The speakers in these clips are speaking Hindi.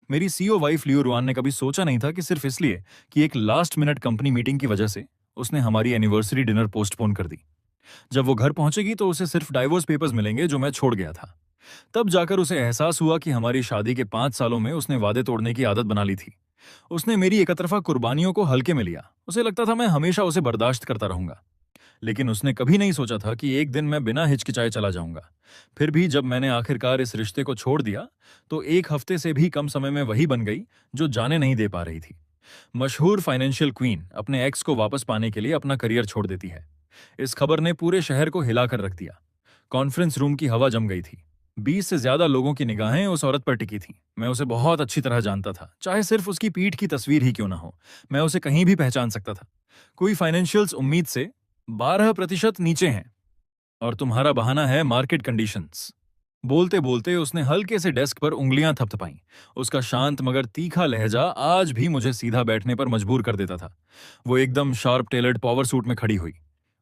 मेरी सीईओ वाइफ लियो रुआन ने कभी सोचा नहीं था कि सिर्फ इसलिए कि एक लास्ट मिनट कंपनी मीटिंग की वजह से उसने हमारी एनिवर्सरी डिनर पोस्टपोन कर दी। जब वो घर पहुंचेगी तो उसे सिर्फ डाइवोर्स पेपर्स मिलेंगे जो मैं छोड़ गया था। तब जाकर उसे एहसास हुआ कि हमारी शादी के 5 सालों में उसने वादे तोड़ने की आदत बना ली थी। उसने मेरी एकतरफा कुर्बानियों को हल्के में लिया। उसे लगता था मैं हमेशा उसे बर्दाश्त करता रहूंगा, लेकिन उसने कभी नहीं सोचा था कि एक दिन मैं बिना हिचकिचाए चला जाऊंगा। फिर भी जब मैंने आखिरकार इस रिश्ते को छोड़ दिया तो एक हफ्ते से भी कम समय में वही बन गई जो जाने नहीं दे पा रही थी। मशहूर फाइनेंशियल क्वीन अपने एक्स को वापस पाने के लिए अपना करियर छोड़ देती है। इस खबर ने पूरे शहर को हिलाकर रख दिया। कॉन्फ्रेंस रूम की हवा जम गई थी। 20 से ज्यादा लोगों की निगाहें उस औरत पर टिकी थीं। मैं उसे बहुत अच्छी तरह जानता था, चाहे सिर्फ उसकी पीठ की तस्वीर ही क्यों ना हो। मैं उसे कहीं भी पहचान सकता था। कोई फाइनेंशियल्स उम्मीद से 12% नीचे हैं और तुम्हारा बहाना है मार्केट कंडीशंस। बोलते बोलते उसने हल्के से डेस्क पर उंगलियां थपथपाईं। उसका शांत मगर तीखा लहजा आज भी मुझे सीधा बैठने पर मजबूर कर देता था। वो एकदम शार्प टेलर्ड पावर सूट में खड़ी हुई।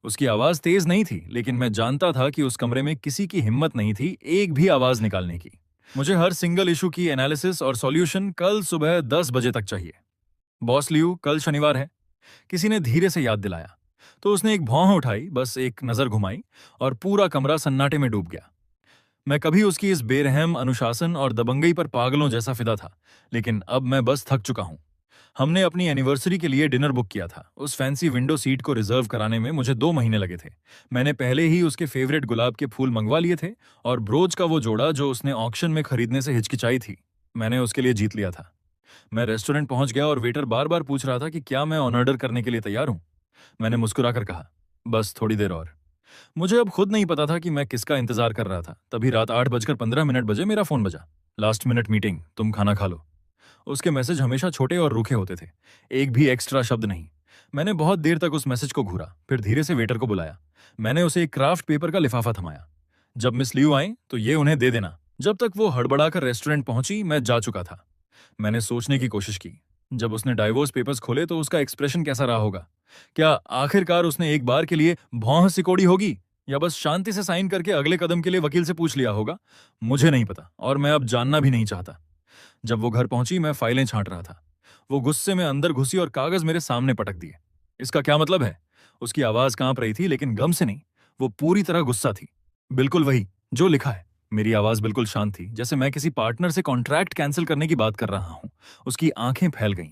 उसकी आवाज तेज नहीं थी, लेकिन मैं जानता था कि उस कमरे में किसी की हिम्मत नहीं थी एक भी आवाज निकालने की। मुझे हर सिंगल इशू की एनालिसिस और सॉल्यूशन कल सुबह 10 बजे तक चाहिए। बॉस लियू, कल शनिवार है, किसी ने धीरे से याद दिलाया। तो उसने एक भौं उठाई, बस एक नजर घुमाई और पूरा कमरा सन्नाटे में डूब गया। मैं कभी उसकी इस बेरहम अनुशासन और दबंगई पर पागलों जैसा फिदा था, लेकिन अब मैं बस थक चुका हूं। हमने अपनी एनिवर्सरी के लिए डिनर बुक किया था। उस फैंसी विंडो सीट को रिजर्व कराने में मुझे 2 महीने लगे थे। मैंने पहले ही उसके फेवरेट गुलाब के फूल मंगवा लिए थे और ब्रोच का वो जोड़ा जो उसने ऑक्शन में खरीदने से हिचकिचाई थी, मैंने उसके लिए जीत लिया था। मैं रेस्टोरेंट पहुंच गया और वेटर बार बार पूछ रहा था कि क्या मैं ऑन ऑर्डर करने के लिए तैयार हूं। मैंने मुस्कुराकर कहा, बस थोड़ी देर और। मुझे अब खुद नहीं पता था कि मैं किसका इंतजार कर रहा था। तभी रात 8:15 बजे मेरा फोन बजा। लास्ट मिनट मीटिंग, तुम खाना खा लो। उसके मैसेज हमेशा छोटे और रूखे होते थे, एक भी एक्स्ट्रा शब्द नहीं। मैंने बहुत देर तक उस मैसेज को घूरा, फिर धीरे से वेटर को बुलाया। मैंने उसे एक क्राफ्ट पेपर का लिफाफा थमाया। जब मिस लियू आई तो ये उन्हें दे देना। जब तक वो हड़बड़ाकर रेस्टोरेंट पहुंची मैं जा चुका था। मैंने सोचने की कोशिश की, जब उसने डाइवोर्स पेपर्स खोले तो उसका एक्सप्रेशन कैसा रहा होगा। क्या आखिरकार उसने एक बार के लिए भौं सिकोड़ी होगी, या बस शांति से साइन करके अगले कदम के लिए वकील से पूछ लिया होगा। मुझे नहीं पता और मैं अब जानना भी नहीं चाहता। जब वो घर पहुंची मैं फाइलें छांट रहा था। वो गुस्से में अंदर घुसी और कागज मेरे सामने पटक दिए। इसका क्या मतलब है? उसकी आवाज कांप रही थी, लेकिन गम से नहीं, वो पूरी तरह गुस्सा थी। बिल्कुल वही जो लिखा है। मेरी आवाज बिल्कुल शांत थी, जैसे मैं किसी पार्टनर से कॉन्ट्रैक्ट कैंसिल करने की बात कर रहा हूं। उसकी आंखें फैल गईं।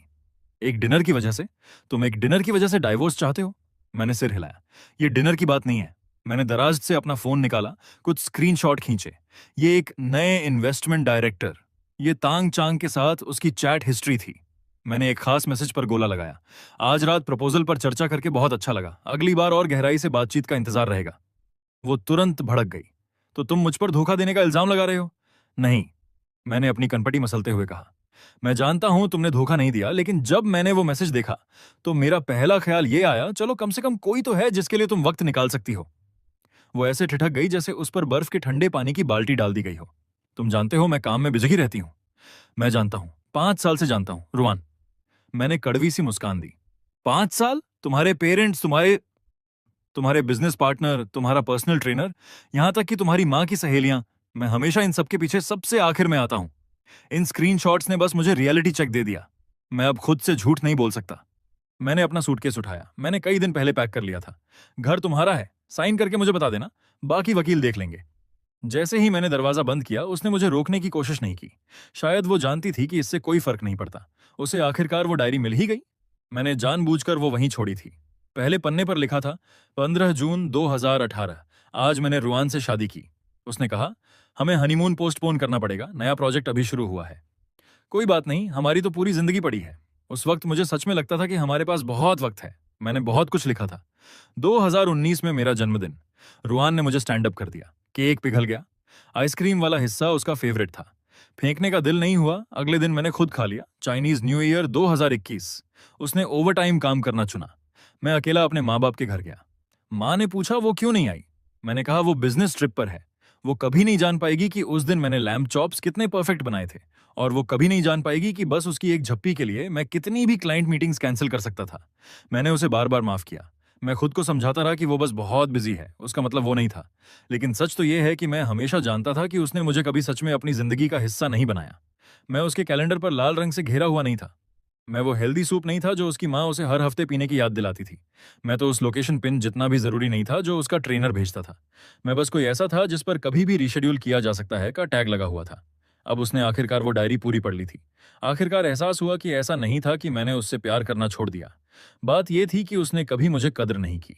एक डिनर की वजह से? तुम एक डिनर की वजह से डाइवोर्स चाहते हो? मैंने सिर हिलाया। ये डिनर की बात नहीं है। मैंने दराज से अपना फोन निकाला, कुछ स्क्रीनशॉट खींचे। ये एक नए इन्वेस्टमेंट डायरेक्टर, ये तांग चांग के साथ उसकी चैट हिस्ट्री थी। मैंने एक खास मैसेज पर गोला लगाया। आज रात प्रपोजल पर चर्चा करके बहुत अच्छा लगा, अगली बार और गहराई से बातचीत का इंतजार रहेगा। वो तुरंत भड़क गई। तो तुम मुझ पर धोखा देने का इल्जाम लगा रहे हो? नहीं, मैंने अपनी कनपटी मसलते हुए कहा। मैं जानता हूं तुमने धोखा नहीं दिया, लेकिन जब मैंने वो मैसेज देखा तो मेरा पहला ख्याल ये आया, चलो कम से कम कोई तो है जिसके लिए तुम वक्त निकाल सकती हो। वो ऐसे ठिठक गई जैसे उस पर बर्फ के ठंडे पानी की बाल्टी डाल दी गई हो। तुम जानते हो मैं काम में बिजी रहती हूँ। मैं जानता हूँ, 5 साल से जानता हूँ रुआन। मैंने कड़वी सी मुस्कान दी। 5 साल? तुम्हारे पेरेंट्स, तुम्हारे तुम्हारे बिजनेस पार्टनर, तुम्हारा पर्सनल ट्रेनर, यहां तक कि तुम्हारी मां की सहेलियां, मैं हमेशा इन सबके पीछे सबसे आखिर में आता हूं। इन स्क्रीनशॉट्स ने बस मुझे रियलिटी चेक दे दिया। मैं अब खुद से झूठ नहीं बोल सकता। मैंने अपना सूटकेस उठाया। मैंने कई दिन पहले पैक कर लिया था। घर तुम्हारा है, साइन करके मुझे बता देना, बाकी वकील देख लेंगे। जैसे ही मैंने दरवाजा बंद किया उसने मुझे रोकने की कोशिश नहीं की। शायद वो जानती थी कि इससे कोई फर्क नहीं पड़ता। उसे आखिरकार वो डायरी मिल ही गई। मैंने जानबूझकर वो वहीं छोड़ी थी। पहले पन्ने पर लिखा था 15 जून 2018, आज मैंने रुआन से शादी की। उसने कहा, हमें हनीमून पोस्टपोन करना पड़ेगा, नया प्रोजेक्ट अभी शुरू हुआ है। कोई बात नहीं, हमारी तो पूरी जिंदगी पड़ी है। उस वक्त मुझे सच में लगता था कि हमारे पास बहुत वक्त है। मैंने बहुत कुछ लिखा था। 2019 में मेरा जन्मदिन। रुआन ने मुझे स्टैंड अप कर दिया। केक पिघल गया। आइसक्रीम वाला हिस्सा उसका फेवरेट था। फेंकने का दिल नहीं हुआ, अगले दिन मैंने खुद खा लिया। Chinese new year 2021। उसने ओवरटाइम काम करना चुना। मैं अकेला अपने माँ बाप के घर गया। माँ ने पूछा वो क्यों नहीं आई। मैंने कहा वो बिजनेस ट्रिप पर है। वो कभी नहीं जान पाएगी कि उस दिन मैंने लैम्ब चॉप्स कितने परफेक्ट बनाए थे, और वो कभी नहीं जान पाएगी कि बस उसकी एक झप्पी के लिए मैं कितनी भी क्लाइंट मीटिंग्स कैंसिल कर सकता था। मैंने उसे बार बार माफ किया। मैं खुद को समझाता रहा कि वो बस बहुत बिजी है, उसका मतलब वो नहीं था। लेकिन सच तो ये है कि मैं हमेशा जानता था कि उसने मुझे कभी सच में अपनी जिंदगी का हिस्सा नहीं बनाया। मैं उसके कैलेंडर पर लाल रंग से घेरा हुआ नहीं था। मैं वो हेल्दी सूप नहीं था जो उसकी माँ उसे हर हफ्ते पीने की याद दिलाती थी। मैं तो उस लोकेशन पिन जितना भी जरूरी नहीं था जो उसका ट्रेनर भेजता था। मैं बस कोई ऐसा था जिस पर कभी भी रीशेड्यूल किया जा सकता है का टैग लगा हुआ था। अब उसने आखिरकार वो डायरी पूरी पढ़ ली थी। आखिरकार एहसास हुआ कि ऐसा नहीं था कि मैंने उससे प्यार करना छोड़ दिया। बात यह थी कि उसने कभी मुझे कद्र नहीं की।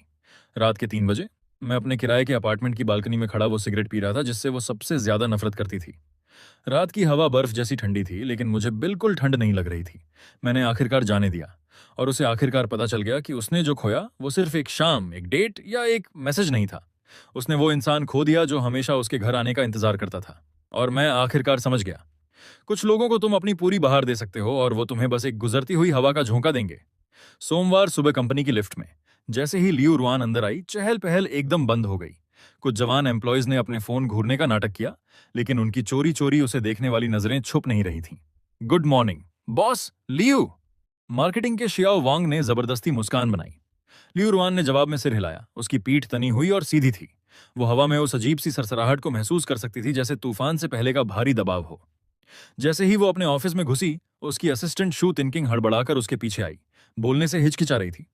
रात के 3 बजे मैं अपने किराए के अपार्टमेंट की बालकनी में खड़ा वो सिगरेट पी रहा था जिससे वो सबसे ज्यादा नफरत करती थी। रात की हवा बर्फ जैसी ठंडी थी, लेकिन मुझे बिल्कुल ठंड नहीं लग रही थी। मैंने आखिरकार जाने दिया और उसे आखिरकार पता चल गया कि उसने जो खोया वो सिर्फ एक शाम, एक डेट या एक मैसेज नहीं था। उसने वो इंसान खो दिया जो हमेशा उसके घर आने का इंतजार करता था। और मैं आखिरकार समझ गया। कुछ लोगों को तुम अपनी पूरी बहार दे सकते हो और वो तुम्हें बस एक गुजरती हुई हवा का झोंका देंगे। सोमवार सुबह कंपनी की लिफ्ट में जैसे ही लियू रुआन अंदर आई, चहल पहल एकदम बंद हो गई। कुछ जवान एम्प्लॉयज ने अपने फोन घूरने का नाटक किया, लेकिन उनकी चोरी चोरी उसे देखने वाली नजरें छुप नहीं रही थीं। Good morning boss, Liu. Marketing के शियाओ वांग ने जबरदस्ती मुस्कान बनाई। लियू रुआन ने जवाब में सिर हिलाया। उसकी पीठ तनी हुई और सीधी थी। वो हवा में उस अजीब सी सरसराहट को महसूस कर सकती थी जैसे तूफान से पहले का भारी दबाव हो। जैसे ही वो अपने ऑफिस में घुसी, उसकी असिस्टेंट शू थिंकिंग हड़बड़ाकर उसके पीछे आई। बोलने से हिचकिचा रही थी।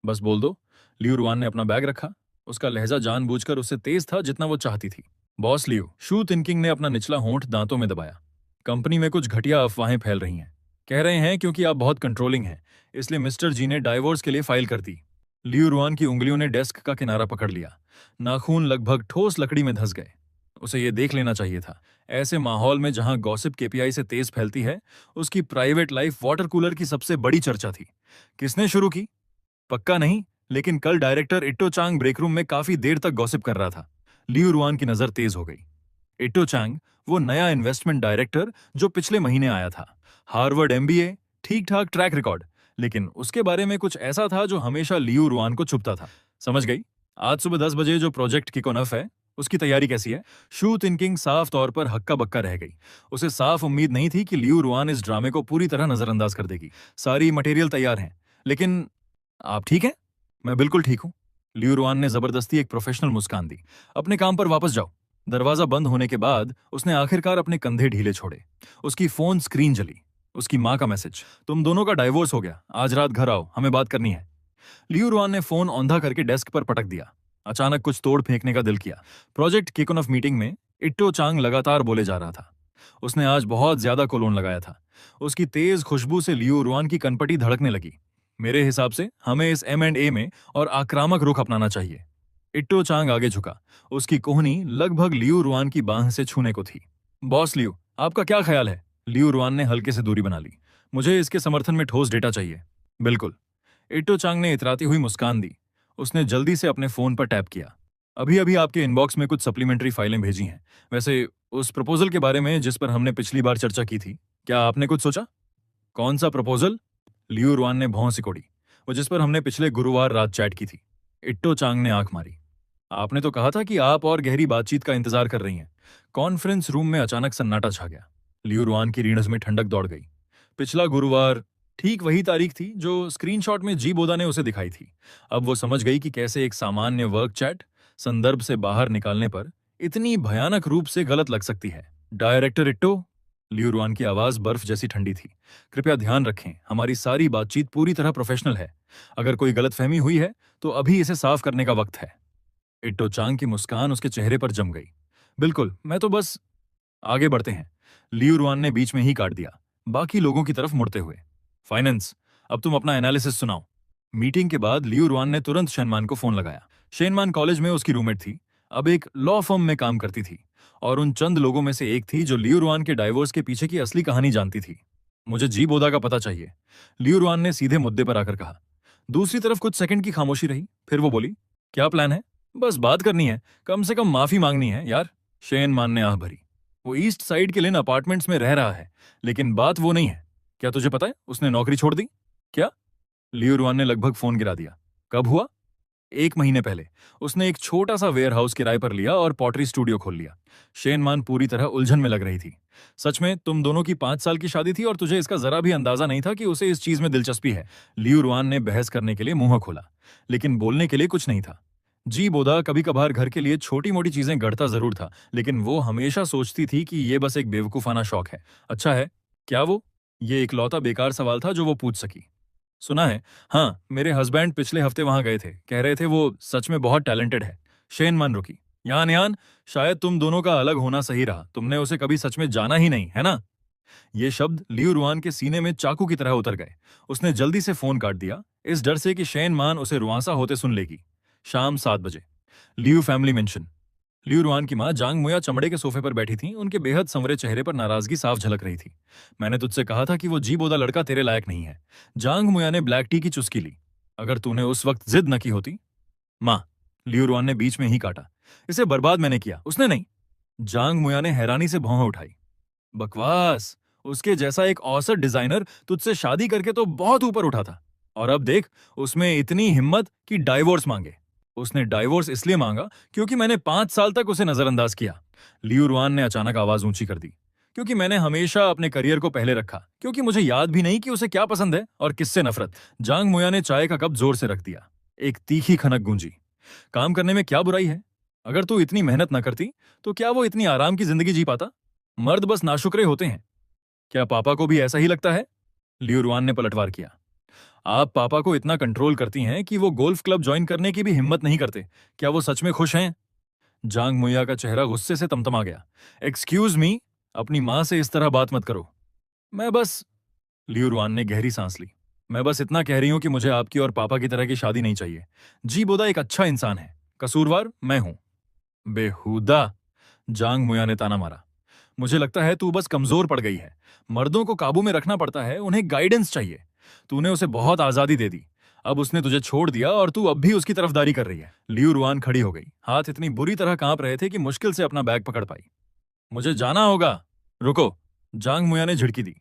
बस बोल दो। लियू रुआन ने अपना बैग रखा। उसका लहजा जानबूझकर उससे तेज था जितना वो चाहती थी। बॉस लियू, शू थिंकिंग ने अपना निचला होंठ दांतों में दबाया। कंपनी में कुछ घटिया अफवाहें फैल रही हैं। कह रहे हैं क्योंकि आप बहुत कंट्रोलिंग हैं, इसलिए मिस्टर जी ने डाइवोर्स के लिए फाइल कर दी। लियू रुआन की उंगलियों ने डेस्क का किनारा पकड़ लिया। नाखून लगभग ठोस लकड़ी में धंस गए। उसे ये देख लेना चाहिए था। ऐसे माहौल में जहां गॉसिप केपीआई से तेज फैलती है, उसकी प्राइवेट लाइफ वाटर कूलर की सबसे बड़ी चर्चा थी। किसने शुरू की पक्का नहीं, लेकिन कल डायरेक्टर इट्टो चांग ब्रेक रूम में काफी देर तक गॉसिप कर रहा था। लियू रुआन की नजर तेज हो गई। इट्टो चांग, वो नया इन्वेस्टमेंट डायरेक्टर जो पिछले महीने आया था। हार्वर्ड एमबीए, ठीक ठाक ट्रैक रिकॉर्ड, लेकिन उसके बारे में कुछ ऐसा था जो हमेशा लियू रुआन को छुपता था। समझ गई? आज सुबह 10 बजे जो प्रोजेक्ट किकोनफ है, उसकी तैयारी कैसी है? शू थिंकिंग साफ तौर पर हक्का बक्का रह गई। उसे साफ उम्मीद नहीं थी कि लियू रुआन इस ड्रामे को पूरी तरह नजरअंदाज कर देगी। सारी मटेरियल तैयार हैं, लेकिन आप ठीक हैं? मैं बिल्कुल ठीक हूं। लियू रुआन ने जबरदस्ती एक प्रोफेशनल मुस्कान दी। अपने काम पर वापस जाओ। दरवाजा बंद होने के बाद उसने आखिरकार अपने कंधे ढीले छोड़े। उसकी फोन स्क्रीन जली। उसकी मां का मैसेज, तुम दोनों का डाइवोर्स हो गया, आज रात घर आओ, हमें बात करनी है। लियू रुआन ने फोन औंधा करके डेस्क पर पटक दिया। अचानक कुछ तोड़ फेंकने का दिल किया। प्रोजेक्ट किकऑफ मीटिंग में इट्टो चांग लगातार बोले जा रहा था। उसने आज बहुत ज्यादा कोलोन लगाया था। उसकी तेज खुशबू से लियू रुआन की कनपटी धड़कने लगी। मेरे हिसाब से हमें इस M&A में और आक्रामक रुख अपनाना चाहिए। इट्टो चांग आगे झुका। उसकी कोहनी लगभग लियू रुआन की बांह से छूने को थी। बॉस लियू, आपका क्या ख्याल है? लियू रुआन ने हल्के से दूरी बना ली। मुझे इसके समर्थन में ठोस डेटा चाहिए। बिल्कुल। इट्टो चांग ने इतराती हुई मुस्कान दी। उसने जल्दी से अपने फोन पर टैप किया। अभी अभी आपके इनबॉक्स में कुछ सप्लीमेंट्री फाइलें भेजी हैं। वैसे उस प्रपोजल के बारे में जिस पर हमने पिछली बार चर्चा की थी, क्या आपने कुछ सोचा? कौन सा प्रपोजल? लियू रुआन ने भौं सिकोड़ी। वो जिस पर हमने पिछले गुरुवार रात चैट की थी। इट्टो चांग ने आंख मारी। आपने तो कहा था कि आप और गहरी बातचीत का इंतजार कर रही हैं। कॉन्फ्रेंस रूम में अचानक सन्नाटा छा गया। लियू रुआन की रीढ़ में ठंडक दौड़ गई। पिछला गुरुवार, ठीक वही तारीख थी जो स्क्रीनशॉट में जी बोदा ने उसे दिखाई थी। अब वो समझ गई कि कैसे एक सामान्य वर्क चैट संदर्भ से बाहर निकालने पर इतनी भयानक रूप से गलत लग सकती है। डायरेक्टर इट्टो, लियू रुआन की आवाज बर्फ जैसी ठंडी थी। कृपया ध्यान रखें, हमारी सारी बातचीत पूरी तरह प्रोफेशनल है। अगर कोई गलतफहमी हुई है तो अभी इसे साफ करने का वक्त है। इट्टो चांग की मुस्कान उसके चेहरे पर जम गई। बिल्कुल, मैं तो बस आगे बढ़ते हैं। लियू रुआन ने बीच में ही काट दिया, बाकी लोगों की तरफ मुड़ते हुए। फाइनेंस, अब तुम अपना एनालिसिस सुनाओ। मीटिंग के बाद लियू रुआन ने तुरंत शेनमान को फोन लगाया। शेनमान कॉलेज में उसकी रूममेट थी, अब एक लॉ फर्म में काम करती थी और उन चंद लोगों में से एक थी जो लियू रुआन के डाइवोर्स के पीछे की असली कहानी जानती थी। मुझे जी बोदा का पता चाहिए, लियू रुआन ने सीधे मुद्दे पर आकर कहा। दूसरी तरफ कुछ सेकंड की खामोशी रही, फिर वो बोली, क्या प्लान है? बस बात करनी है, कम से कम माफी मांगनी है यार। शेनमान ने आह भरी। वो ईस्ट साइड के लिन अपार्टमेंट्स में रह रहा है, लेकिन बात वो नहीं है। क्या तुझे पता है उसने नौकरी छोड़ दी? क्या? लियू रुआन ने लगभग फोन गिरा दिया। कब हुआ? 1 महीने पहले। उसने एक छोटा सा वेयर हाउस किराए पर लिया और पॉटरी स्टूडियो खोल लिया। शेनमान पूरी तरह उलझन में लग रही थी। सच में तुम दोनों की 5 साल की शादी थी और तुझे इसका जरा भी अंदाजा नहीं था कि उसे इस चीज में दिलचस्पी है। लियू रुआन ने बहस करने के लिए मुंह खोला, लेकिन बोलने के लिए कुछ नहीं था। जी बोदा कभी कभार घर के लिए छोटी मोटी चीजें गढ़ता जरूर था, लेकिन वो हमेशा सोचती थी कि ये बस एक बेवकूफाना शौक है। अच्छा है, क्या वो? ये इकलौता बेकार सवाल था जो वो पूछ सकी। सुना है, हाँ, मेरे हस्बैंड पिछले हफ्ते वहां गए थे, कह रहे थे वो सच में बहुत टैलेंटेड है। शेन मान रुकी। यान यान, शायद तुम दोनों का अलग होना सही रहा, तुमने उसे कभी सच में जाना ही नहीं, है ना? ये शब्द लियू रुआन के सीने में चाकू की तरह उतर गए। उसने जल्दी से फोन काट दिया, इस डर से कि शेन मान उसे रुआंसा होते सुन लेगी। शाम 7 बजे। Liu family mention. Liu Ruan की मां जांग मुया चमड़े के सोफे पर बैठी थी, उनके बेहद संवरे चेहरे पर नाराजगी साफ झलक रही थी। मैंने तुझसे कहा था कि वो जी बोदा लड़का तेरे लायक नहीं है। जांग मुया ने ब्लैक टी की चुस्की ली। अगर तूने उस वक्त जिद न की होती। मां। लियू रुआन ने बीच में ही काटा। इसे बर्बाद मैंने किया, उसने नहीं। जांग मुया ने हैरानी से भौं उठाई। बकवास। उसके जैसा एक औसत डिजाइनर तुझसे शादी करके तो बहुत ऊपर उठा था, और अब देख, उसमें इतनी हिम्मत कि डाइवोर्स मांगे। उसने डाइवोर्स इसलिए मांगा क्योंकि मैंने 5 साल तक उसे नजरअंदाज किया। लियू रुआन ने अचानक आवाज ऊंची कर दी। क्योंकि मैंने हमेशा अपने करियर को पहले रखा, क्योंकि मुझे याद भी नहीं कि उसे क्या पसंद है और किससे नफरत। जांग मुया ने चाय का कप जोर से रख दिया। एक तीखी खनक गूंजी। काम करने में क्या बुराई है? अगर तू इतनी मेहनत न करती तो क्या वो इतनी आराम की जिंदगी जी पाता? मर्द बस नाशुक्रे होते हैं। क्या पापा को भी ऐसा ही लगता है? लियू रुआन ने पलटवार किया। आप पापा को इतना कंट्रोल करती हैं कि वो गोल्फ क्लब ज्वाइन करने की भी हिम्मत नहीं करते। क्या वो सच में खुश हैं? जांग मुया का चेहरा गुस्से से तमतमा गया। एक्सक्यूज मी, अपनी मां से इस तरह बात मत करो। मैं बस। लियू रुआन ने गहरी सांस ली। मैं बस इतना कह रही हूं कि मुझे आपकी और पापा की तरह की शादी नहीं चाहिए। जी बोदा एक अच्छा इंसान है, कसूरवार मैं हूं। बेहुदा। जांग मुया ने ताना मारा। मुझे लगता है तू बस कमजोर पड़ गई है। मर्दों को काबू में रखना पड़ता है, उन्हें गाइडेंस चाहिए। तूने उसे बहुत आजादी दे दी, अब उसने तुझे छोड़ दिया और तू अब भी उसकी तरफदारी कर रही है। लियू रुआन खड़ी हो गई। हाथ इतनी बुरी तरह कांप रहे थे कि मुश्किल से अपना बैग पकड़ पाई। मुझे जाना होगा। रुको। जांग मुया ने झिड़की दी।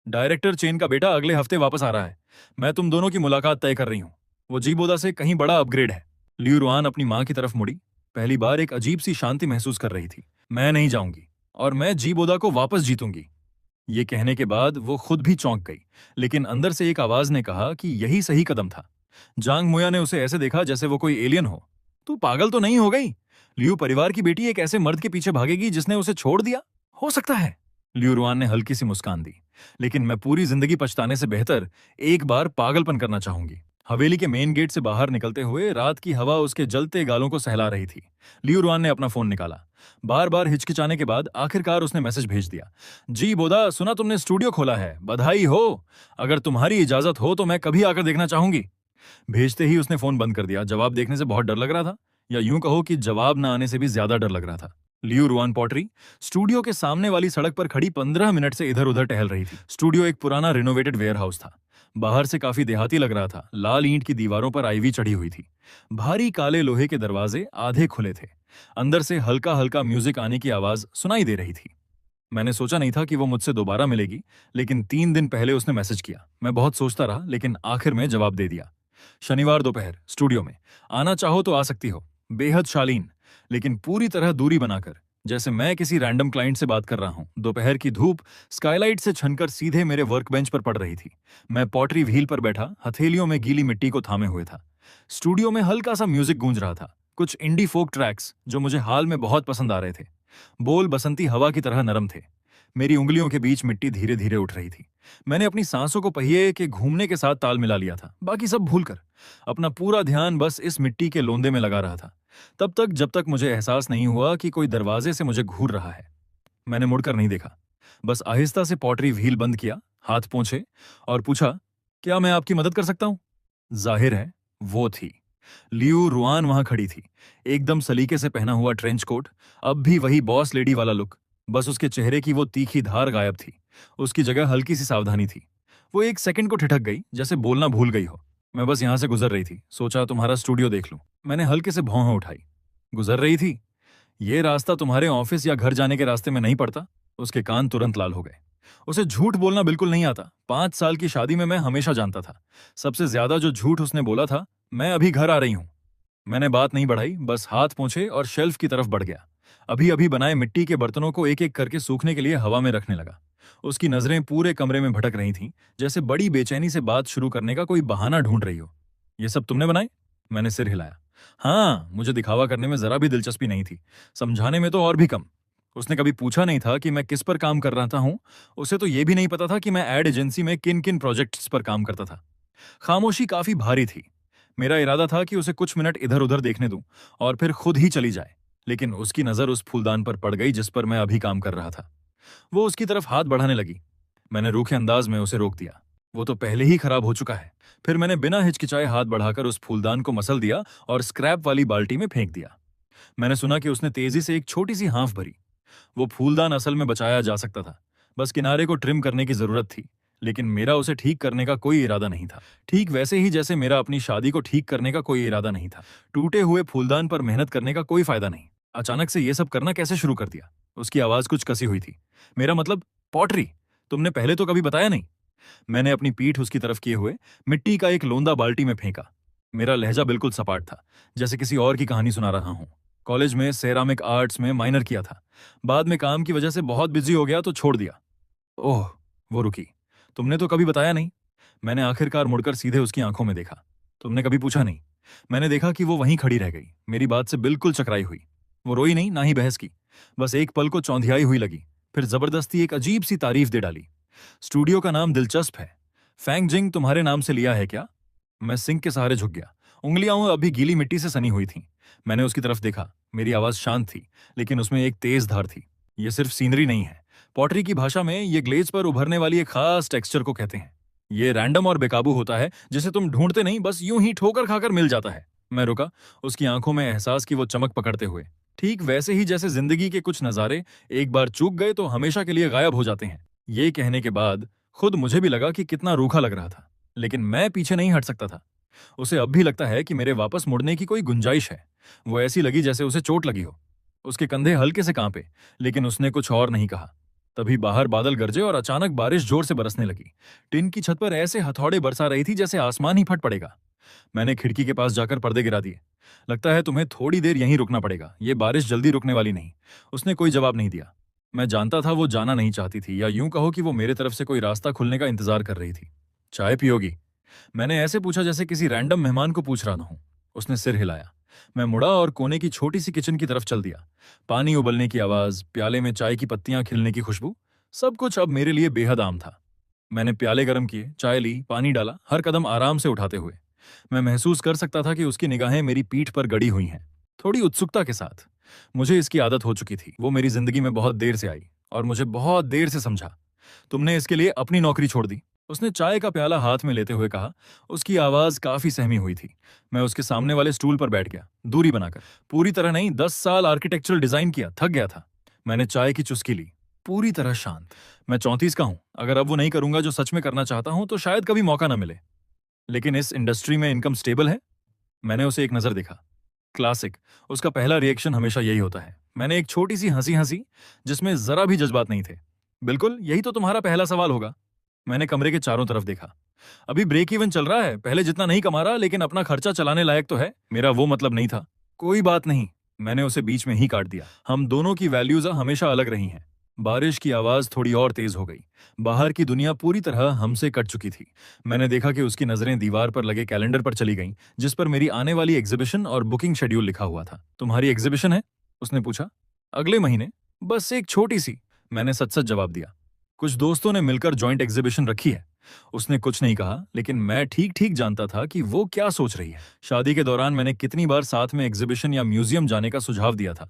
डायरेक्टर चेन का बेटा अगले हफ्ते वापस आ रहा है। मैं तुम दोनों की मुलाकात तय कर रही हूं। वो जी बोदा से कहीं बड़ा अपग्रेड है। लियू रुआन अपनी मां की तरफ मुड़ी। पहली बार एक अजीब सी शांति महसूस कर रही थी। मैं नहीं जाऊंगी, और मैं जी बोदा को वापस जीतूंगी। ये कहने के बाद वो खुद भी चौंक गई, लेकिन अंदर से एक आवाज ने कहा कि यही सही कदम था। जांग मुया ने उसे ऐसे देखा जैसे वो कोई एलियन हो। तू पागल तो नहीं हो गई? लियू परिवार की बेटी एक ऐसे मर्द के पीछे भागेगी जिसने उसे छोड़ दिया? हो सकता है। लियू रुआन ने हल्की सी मुस्कान दी। लेकिन मैं पूरी जिंदगी पछताने से बेहतर एक बार पागलपन करना चाहूंगी। हवेली के मेन गेट से बाहर निकलते हुए रात की हवा उसके जलते गालों को सहला रही थी। लियू रुआन ने अपना फोन निकाला। बार बार हिचकिचाने के बाद आखिरकार उसने मैसेज भेज दिया। जी बोदा, सुना तुमने स्टूडियो खोला है, बधाई हो। अगर तुम्हारी इजाजत हो तो मैं कभी आकर देखना चाहूंगी। भेजते ही उसने फोन बंद कर दिया। जवाब देखने से बहुत डर लग रहा था, या यूं कहो कि जवाब न आने से भी ज्यादा डर लग रहा था। लियू रुआन पॉटरी स्टूडियो के सामने वाली सड़क पर खड़ी 15 मिनट से इधर उधर टहल रही थी। स्टूडियो एक पुराना रिनोवेटेड वेयरहाउस था। बाहर से काफी देहाती लग रहा था। लाल ईंट की दीवारों पर आईवी चढ़ी हुई थी। भारी काले लोहे के दरवाजे आधे खुले थे। अंदर से हल्का हल्का म्यूजिक आने की आवाज सुनाई दे रही थी। मैंने सोचा नहीं था कि वो मुझसे दोबारा मिलेगी, लेकिन 3 दिन पहले उसने मैसेज किया। मैं बहुत सोचता रहा, लेकिन आखिर में जवाब दे दिया। शनिवार दोपहर स्टूडियो में। आना चाहो तो आ सकती हो। बेहद शालीन, लेकिन पूरी तरह दूरी बनाकर, जैसे मैं किसी रैंडम क्लाइंट से बात कर रहा हूं। दोपहर की धूप स्काईलाइट से छनकर सीधे मेरे वर्क बेंच पर पड़ रही थी। मैं पॉटरी व्हील पर बैठा हथेलियों में गीली मिट्टी को थामे हुए था। स्टूडियो में हल्का सा म्यूजिक गूंज रहा था, कुछ इंडी फोक ट्रैक्स जो मुझे हाल में बहुत पसंद आ रहे थे। बोल बसंती हवा की तरह नरम थे। मेरी उंगलियों के बीच मिट्टी धीरे धीरे उठ रही थी। मैंने अपनी सांसों को पहिए के घूमने के साथ ताल मिला लिया था, बाकी सब भूलकर। अपना पूरा ध्यान बस इस मिट्टी के लोंदे में लगा रहा था, तब तक जब तक मुझे एहसास नहीं हुआ कि कोई दरवाजे से मुझे घूर रहा है। मैंने मुड़कर नहीं देखा, बस आहिस्ता से पॉटरी व्हील बंद किया, हाथ पोंछे और पूछा, क्या मैं आपकी मदद कर सकता हूं? जाहिर है वो थी। लियू रुआन वहां खड़ी थी, एकदम सलीके से पहना हुआ ट्रेंच कोट, अब भी वही बॉस लेडी वाला लुक। बस उसके चेहरे की वो तीखी धार गायब थी। उसकी जगह हल्की सी सावधानी थी। वो एक सेकंड को ठिठक गई, जैसे बोलना भूल गई हो। मैं बस यहां से गुजर रही थी, सोचा तुम्हारा स्टूडियो देख लूं। मैंने हल्के से भौं उठाई। गुजर रही थी? ये रास्ता तुम्हारे ऑफिस या घर जाने के रास्ते में नहीं पड़ता? उसके कान तुरंत लाल हो गए। उसे झूठ बोलना बिल्कुल नहीं आता। 5 साल की शादी में मैं हमेशा जानता था। सबसे ज्यादा जो झूठ उसने बोला था, मैं अभी घर आ रही हूं। मैंने बात नहीं बढ़ाई, बस हाथ पोंछे और शेल्फ की तरफ बढ़ गया। अभी अभी बनाए मिट्टी के बर्तनों को एक एक करके सूखने के लिए हवा में रखने लगा। उसकी नजरें पूरे कमरे में भटक रही थीं, जैसे बड़ी बेचैनी से बात शुरू करने का कोई बहाना ढूंढ रही हो। ये सब तुमने बनाए? मैंने सिर हिलाया। हाँ, मुझे दिखावा करने में जरा भी दिलचस्पी नहीं थी, समझाने में तो और भी कम। उसने कभी पूछा नहीं था कि मैं किस पर काम कर रहा हूं। उसे तो ये भी नहीं पता था कि मैं एड एजेंसी में किन किन प्रोजेक्ट्स पर काम करता था। खामोशी काफी भारी थी। मेरा इरादा था कि उसे कुछ मिनट इधर उधर देखने दूं और फिर खुद ही चली जाए, लेकिन उसकी नजर उस फूलदान पर पड़ गई जिस पर मैं अभी काम कर रहा था। वो उसकी तरफ हाथ बढ़ाने लगी। मैंने रूखे अंदाज में उसे रोक दिया। वो तो पहले ही खराब हो चुका है। फिर मैंने बिना हिचकिचाए हाथ बढ़ाकर उस फूलदान को मसल दिया और स्क्रैप वाली बाल्टी में फेंक दिया। मैंने सुना कि उसने तेजी से एक छोटी सी हाँफ भरी। वो फूलदान असल में बचाया जा सकता था, बस किनारे को ट्रिम करने की जरूरत थी। लेकिन मेरा उसे ठीक करने का कोई इरादा नहीं था, ठीक वैसे ही जैसे मेरा अपनी शादी को ठीक करने का कोई इरादा नहीं था। टूटे हुए फूलदान पर मेहनत करने का कोई फायदा नहीं। अचानक से ये सब करना कैसे शुरू कर दिया? उसकी आवाज कुछ कसी हुई थी। मेरा मतलब पॉटरी। तुमने पहले तो कभी बताया नहीं। मैंने अपनी पीठ उसकी तरफ किए हुए मिट्टी का एक लोंदा बाल्टी में फेंका। मेरा लहजा बिल्कुल सपाट था, जैसे किसी और की कहानी सुना रहा हूं। कॉलेज में सेरामिक आर्ट्स में माइनर किया था। बाद में काम की वजह से बहुत बिजी हो गया तो छोड़ दिया। ओह, वो रुकी। तुमने तो कभी बताया नहीं। मैंने आखिरकार मुड़कर सीधे उसकी आंखों में देखा। तुमने कभी पूछा नहीं। मैंने देखा कि वो वहीं खड़ी रह गई, मेरी बात से बिल्कुल चकराई हुई। वो रोई नहीं, ना ही बहस की। बस एक पल को चौंधियाई हुई लगी, फिर जबरदस्ती एक अजीब सी तारीफ दे डाली। स्टूडियो का नाम दिलचस्प है। फैंग जिंग तुम्हारे नाम से लिया है क्या? मैं सिंक के सहारे झुक गया। उंगलियां अभी गीली मिट्टी से सनी हुई थीं। मैंने उसकी तरफ देखा। मेरी आवाज शांत थी, लेकिन उसमें एक तेज धार थी। ये सिर्फ सीनरी नहीं है। पॉटरी की भाषा में ये ग्लेज पर उभरने वाली एक खास टेक्सचर को कहते हैं। ये रैंडम और बेकाबू होता है, जिसे तुम ढूंढते नहीं, बस यूं ही ठोकर खाकर मिल जाता है। मैं रुका, उसकी आंखों में एहसास की वो चमक पकड़ते हुए। ठीक वैसे ही जैसे जिंदगी के कुछ नजारे एक बार चूक गए तो हमेशा के लिए गायब हो जाते हैं। ये कहने के बाद खुद मुझे भी लगा कि कितना रूखा लग रहा था, लेकिन मैं पीछे नहीं हट सकता था। उसे अब भी लगता है कि मेरे वापस मुड़ने की कोई गुंजाइश है। वो ऐसी लगी जैसे उसे चोट लगी हो। उसके कंधे हल्के से कांपे, लेकिन उसने कुछ और नहीं कहा। तभी बाहर बादल गरजे और अचानक बारिश जोर से बरसने लगी। टिन की छत पर ऐसे हथौड़े बरसा रही थी जैसे आसमान ही फट पड़ेगा। मैंने खिड़की के पास जाकर पर्दे गिरा दिए। लगता है तुम्हें थोड़ी देर यहीं रुकना पड़ेगा, ये बारिश जल्दी रुकने वाली नहीं। उसने कोई जवाब नहीं दिया। मैं जानता था वो जाना नहीं चाहती थी, या यूं कहो कि वो मेरे तरफ से कोई रास्ता खुलने का इंतजार कर रही थी। चाय पियोगी? मैंने ऐसे पूछा जैसे किसी रैंडम मेहमान को पूछ रहा हूं। उसने सिर हिलाया। मैं मुड़ा और कोने की छोटी सी किचन की तरफ चल दिया। पानी उबलने की आवाज, प्याले में चाय की पत्तियां खिलने की खुशबू, सब कुछ अब मेरे लिए बेहद आम था। मैंने प्याले गर्म किए, चाय ली, पानी डाला, हर कदम आराम से उठाते हुए। मैं महसूस कर सकता था कि उसकी निगाहें मेरी पीठ पर गड़ी हुई हैं, थोड़ी उत्सुकता के साथ। मुझे इसकी आदत हो चुकी थी। वो मेरी जिंदगी में बहुत देर से आई और मुझे बहुत देर से समझा। तुमने इसके लिए अपनी नौकरी छोड़ दी? उसने चाय का प्याला हाथ में लेते हुए कहा। उसकी आवाज काफी सहमी हुई थी। मैं उसके सामने वाले स्टूल पर बैठ गया, दूरी बनाकर। पूरी तरह नहीं, 10 साल आर्किटेक्चरल डिजाइन किया, थक गया था। मैंने चाय की चुस्की ली, पूरी तरह शांत। मैं 34 का हूं। अगर अब वो नहीं करूंगा जो सच में करना चाहता हूं तो शायद कभी मौका ना मिले। लेकिन इस इंडस्ट्री में इनकम स्टेबल है? मैंने उसे एक नजर देखा। क्लासिक। उसका पहला रिएक्शन हमेशा यही होता है। मैंने एक छोटी सी हंसी हंसी, जिसमें जरा भी जज्बात नहीं थे। बिल्कुल, यही तो तुम्हारा पहला सवाल होगा। मैंने कमरे के चारों तरफ देखा। अभी ब्रेक इवन चल रहा है, पहले जितना नहीं कमा रहा, लेकिन अपना खर्चा चलाने लायक तो है। मेरा वो मतलब नहीं था। कोई बात नहीं, मैंने उसे बीच में ही काट दिया। हम दोनों की वैल्यूज हमेशा अलग रही हैं। बारिश की आवाज थोड़ी और तेज हो गई। बाहर की दुनिया पूरी तरह हमसे कट चुकी थी। मैंने देखा कि उसकी नजरें दीवार पर लगे कैलेंडर पर चली गईं, जिस पर मेरी आने वाली एग्जीबिशन और बुकिंग शेड्यूल लिखा हुआ था। तुम्हारी एग्जीबिशन है? उसने पूछा। अगले महीने, बस एक छोटी सी। मैंने सच सच जवाब दिया। कुछ दोस्तों ने मिलकर जॉइंट एग्जीबिशन रखी है। उसने कुछ नहीं कहा, लेकिन मैं ठीक ठीक जानता था कि वो क्या सोच रही है। शादी के दौरान मैंने कितनी बार साथ में एग्जीबिशन या म्यूजियम जाने का सुझाव दिया था।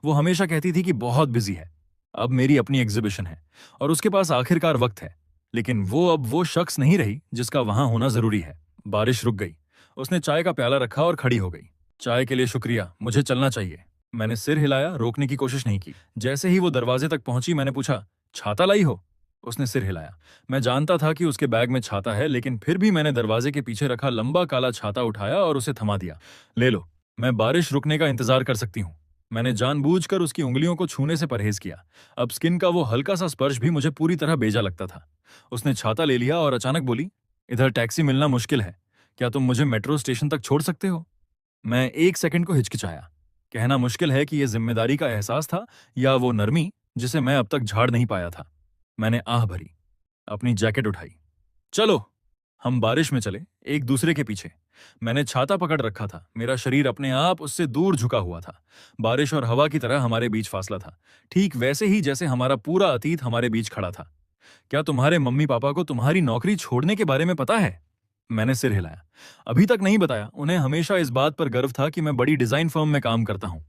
वो हमेशा कहती थी कि बहुत बिजी है। अब मेरी अपनी एग्जीबिशन है और उसके पास आखिरकार वक्त है, लेकिन वो अब वो शख्स नहीं रही जिसका वहां होना जरूरी है। बारिश रुक गई। उसने चाय का प्याला रखा और खड़ी हो गई। चाय के लिए शुक्रिया, मुझे चलना चाहिए। मैंने सिर हिलाया, रोकने की कोशिश नहीं की। जैसे ही वो दरवाजे तक पहुंची, मैंने पूछा, छाता लाई हो? उसने सिर हिलाया। मैं जानता था कि उसके बैग में छाता है, लेकिन फिर भी मैंने दरवाजे के पीछे रखा लंबा काला छाता उठाया और उसे थमा दिया। ले लो, मैं बारिश रुकने का इंतजार कर सकती हूँ। मैंने जानबूझकर उसकी उंगलियों को छूने से परहेज किया। अब स्किन का वो हल्का सा स्पर्श भी मुझे पूरी तरह बेजा लगता था। उसने छाता ले लिया और अचानक बोली, इधर टैक्सी मिलना मुश्किल है, क्या तुम मुझे मेट्रो स्टेशन तक छोड़ सकते हो? मैं एक सेकंड को हिचकिचाया। कहना मुश्किल है कि यह जिम्मेदारी का एहसास था या वो नरमी जिसे मैं अब तक झाड़ नहीं पाया था। मैंने आह भरी, अपनी जैकेट उठाई। चलो। हम बारिश में चले, एक दूसरे के पीछे। मैंने छाता पकड़ रखा था, मेरा शरीर अपने आप उससे दूर झुका हुआ था। बारिश और हवा की तरह हमारे बीच फासला था, ठीक वैसे ही जैसे हमारा पूरा अतीत हमारे बीच खड़ा था। क्या तुम्हारे मम्मी पापा को तुम्हारी नौकरी छोड़ने के बारे में पता है? मैंने सिर हिलाया। अभी तक नहीं बताया, उन्हें हमेशा इस बात पर गर्व था कि मैं बड़ी डिजाइन फर्म में काम करता हूं।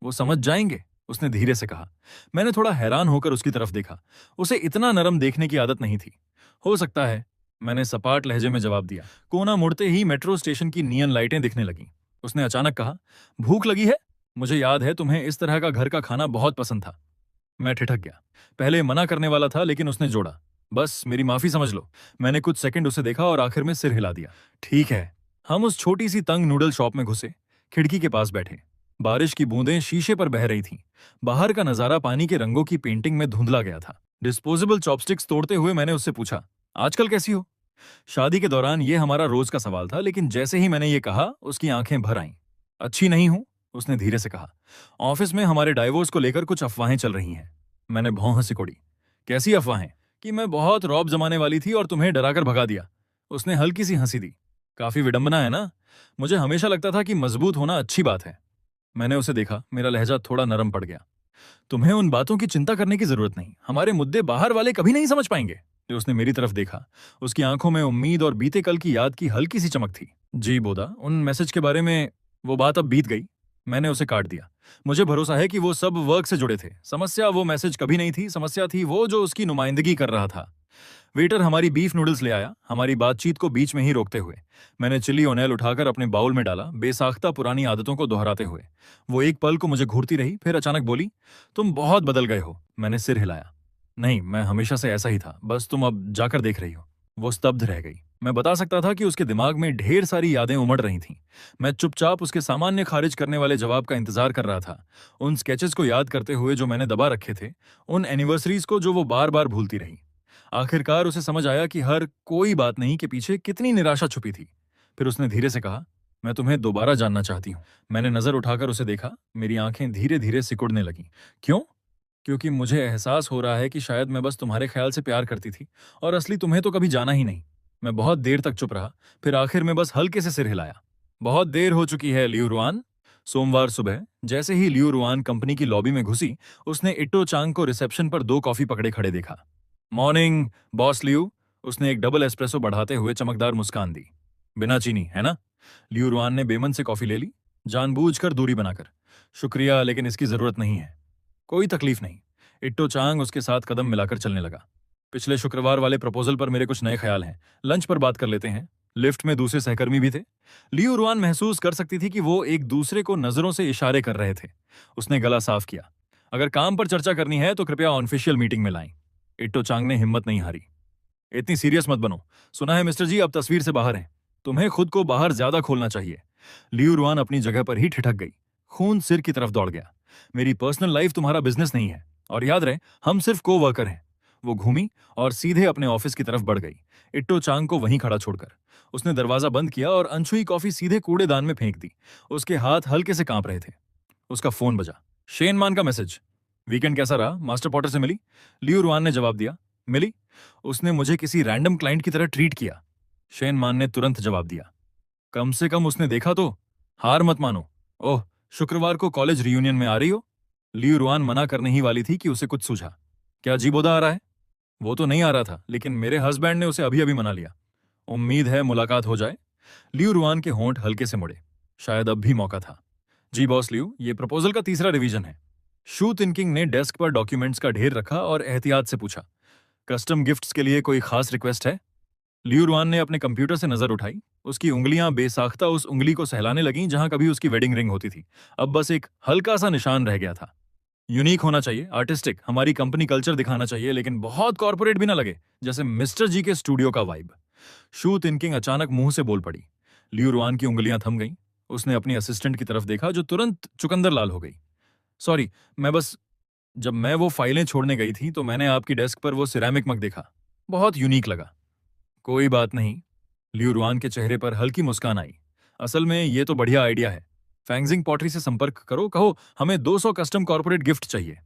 वो समझ जाएंगे, उसने धीरे से कहा। मैंने थोड़ा हैरान होकर उसकी तरफ देखा। उसे इतना नरम देखने की आदत नहीं थी। हो सकता है, मैंने सपाट लहजे में जवाब दिया। कोना मुड़ते ही मेट्रो स्टेशन की नियन लाइटें दिखने लगीं। उसने अचानक कहा, भूख लगी है? मुझे याद है तुम्हें इस तरह का घर का खाना बहुत पसंद था। मैं ठिठक गया। पहले मना करने वाला था, लेकिन उसने जोड़ा, बस मेरी माफी समझ लो। मैंने कुछ सेकंड उसे देखा और आखिर में सिर हिला दिया। ठीक है। हम उस छोटी सी तंग नूडल शॉप में घुसे, खिड़की के पास बैठे। बारिश की बूंदें शीशे पर बह रही थीं। बाहर का नजारा पानी के रंगों की पेंटिंग में धुंधला गया था। डिस्पोजेबल चॉपस्टिक्स तोड़ते हुए मैंने उससे पूछा, आजकल कैसी हो? शादी के दौरान ये हमारा रोज का सवाल था, लेकिन जैसे ही मैंने ये कहा, उसकी आंखें भर आईं। अच्छी नहीं हूं, उसने धीरे से कहा। ऑफिस में हमारे डाइवोर्स को लेकर कुछ अफवाहें चल रही हैं। मैंने भौं सिकोड़ी। कैसी अफवाहें? कि मैं बहुत रौब जमाने वाली थी और तुम्हें डराकर भगा दिया। उसने हल्की सी हंसी दी। काफी विडंबना है ना? मुझे हमेशा लगता था कि मजबूत होना अच्छी बात है। मैंने उसे देखा, मेरा लहजा थोड़ा नरम पड़ गया। तुम्हें उन बातों की चिंता करने की जरूरत नहीं, हमारे मुद्दे बाहर वाले कभी नहीं समझ पाएंगे। फिर उसने मेरी तरफ देखा। उसकी आंखों में उम्मीद और बीते कल की याद की हल्की सी चमक थी। जी बोदा, उन मैसेज के बारे में, वो बात अब बीत गई। मैंने उसे काट दिया। मुझे भरोसा है कि वो सब वर्क से जुड़े थे। समस्या वो मैसेज कभी नहीं थी, समस्या थी वो जो उसकी नुमाइंदगी कर रहा था। वेटर हमारी बीफ नूडल्स ले आया, हमारी बातचीत को बीच में ही रोकते हुए। मैंने चिली ओनेल उठाकर अपने बाउल में डाला, बेसाख्ता पुरानी आदतों को दोहराते हुए। वो एक पल को मुझे घूरती रही, फिर अचानक बोली, तुम बहुत बदल गए हो। मैंने सिर हिलाया। नहीं, मैं हमेशा से ऐसा ही था, बस तुम अब जाकर देख रही हो। वो स्तब्ध रह गई। मैं बता सकता था कि उसके दिमाग में ढेर सारी यादें उमड़ रही थीं। मैं चुपचाप उसके सामान्य खारिज करने वाले जवाब का इंतजार कर रहा था। उन स्केचेस को याद करते हुए जो मैंने दबा रखे थे, उन एनिवर्सरीज को जो वो बार बार भूलती रही। आखिरकार उसे समझ आया कि हर कोई बात नहीं के पीछे कितनी निराशा छुपी थी। फिर उसने धीरे से कहा, मैं तुम्हें दोबारा जानना चाहती हूँ। मैंने नजर उठाकर उसे देखा। मेरी आंखें धीरे धीरे सिकुड़ने लगीं। क्यों? क्योंकि मुझे एहसास हो रहा है कि शायद मैं बस तुम्हारे ख्याल से प्यार करती थी और असली तुम्हें तो कभी जाना ही नहीं। मैं बहुत देर तक चुप रहा, फिर आखिर में बस हल्के से सिर हिलाया। बहुत देर हो चुकी है लियू रुआन। सोमवार सुबह जैसे ही लियू रुआन कंपनी की लॉबी में घुसी, उसने इट्टो चांग को रिसेप्शन पर 2 कॉफी पकड़े खड़े देखा। मॉर्निंग बॉस लियू, उसने एक डबल एस्प्रेसो बढ़ाते हुए चमकदार मुस्कान दी। बिना चीनी, है ना? लियू रुआन ने बेमन से कॉफी ले ली, जानबूझकर दूरी बनाकर। शुक्रिया, लेकिन इसकी जरूरत नहीं है। कोई तकलीफ नहीं। इट्टो चांग उसके साथ कदम मिलाकर चलने लगा। पिछले शुक्रवार वाले प्रपोजल पर मेरे कुछ नए ख्याल हैं, लंच पर बात कर लेते हैं। लिफ्ट में दूसरे सहकर्मी भी थे। लियू रुआन महसूस कर सकती थी कि वो एक दूसरे को नजरों से इशारे कर रहे थे। उसने गला साफ किया। अगर काम पर चर्चा करनी है तो कृपया ऑफिशियल मीटिंग में लाएं। इट्टो चांग ने हिम्मत नहीं हारी। इतनी सीरियस मत बनो। सुना है मिस्टर जी अब तस्वीर से बाहर हैं। तुम्हें खुद को बाहर ज्यादा खोलना चाहिए। लियू रुआन अपनी जगह पर ही ठिठक गई। खून सिर की तरफ दौड़ गया। मेरी पर्सनल लाइफ तुम्हारा बिजनेस नहीं है, और याद रहे, हम सिर्फ को वर्कर हैं। वो घूमी और सीधे अपने ऑफिस की तरफ बढ़ गई, इट्टो चांग को वहीं खड़ा छोड़कर। उसने दरवाजा बंद किया और अनछुई कॉफी सीधे कूड़ेदान में फेंक दी। उसके हाथ हल्के से कांप रहे थे। उसका फोन बजा। शेन मान का मैसेज। वीकेंड कैसा रहा? मास्टर पॉटर से मिली? लियू रुआन ने जवाब दिया, मिली। उसने मुझे किसी रैंडम क्लाइंट की तरह ट्रीट किया। शेन मान ने तुरंत जवाब दिया, कम से कम उसने देखा तो। हार मत मानो। ओह, शुक्रवार को कॉलेज रियूनियन में आ रही हो? लियू रुआन मना करने ही वाली थी कि उसे कुछ सूझा। क्या जीबोदा आ रहा है? वो तो नहीं आ रहा था, लेकिन मेरे हस्बैंड ने उसे अभी अभी मना लिया। उम्मीद है मुलाकात हो जाए। लियू रुआन के होंठ हल्के से मुड़े। शायद अब भी मौका था। जी बॉस लियू, ये प्रपोजल का तीसरा रिवीजन है। शू थिंकिंग ने डेस्क पर डॉक्यूमेंट्स का ढेर रखा और एहतियात से पूछा, कस्टम गिफ्ट्स के लिए कोई खास रिक्वेस्ट है? लियू रुआन ने अपने कंप्यूटर से नजर उठाई। उसकी उंगलियां बेसाख्ता उस उंगली को सहलाने लगीं जहां कभी उसकी वेडिंग रिंग होती थी। अब बस एक हल्का सा निशान रह गया था। यूनिक होना चाहिए, आर्टिस्टिक, हमारी कंपनी कल्चर दिखाना चाहिए, लेकिन बहुत कॉर्पोरेट भी ना लगे, जैसे मिस्टर जी के स्टूडियो का वाइब। शू थिंकिंग अचानक मुंह से बोल पड़ी। लियू रुआन की उंगलियां थम गईं। उसने अपनी असिस्टेंट की तरफ देखा, जो तुरंत चुकंदर लाल हो गई। सॉरी, जब मैं वो फाइलें छोड़ने गई थी तो मैंने आपकी डेस्क पर वो सिरेमिक मग देखा, बहुत यूनिक लगा। कोई बात नहीं। लियू रुआन के चेहरे पर हल्की मुस्कान आई। असल में ये तो बढ़िया आइडिया है। फैंगजिंग पॉटरी से संपर्क करो, कहो हमें 200 कस्टम कॉर्पोरेट गिफ्ट चाहिए।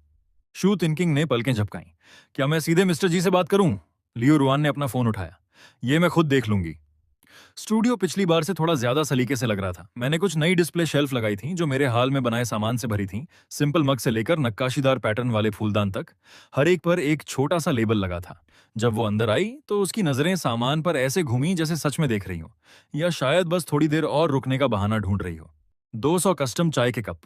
शू थिंकिंग ने पलकें झपकाईं। क्या मैं सीधे मिस्टर जी से बात करूं? लियू रुआन ने अपना फोन उठाया। ये मैं खुद देख लूंगी। स्टूडियो पिछली बार से थोड़ा ज्यादा सलीके से लग रहा था। मैंने कुछ नई डिस्प्ले शेल्फ लगाई थी जो मेरे हाल में बनाए सामान से भरी थी। सिंपल मग से लेकर नक्काशीदार पैटर्न वाले फूलदान तक, हर एक पर एक छोटा सा लेबल लगा था। जब वो अंदर आई तो उसकी नजरें सामान पर ऐसे घूमी जैसे सच में देख रही हो, या शायद बस थोड़ी देर और रुकने का बहाना ढूंढ रही हो। 200 कस्टम चाय के कप।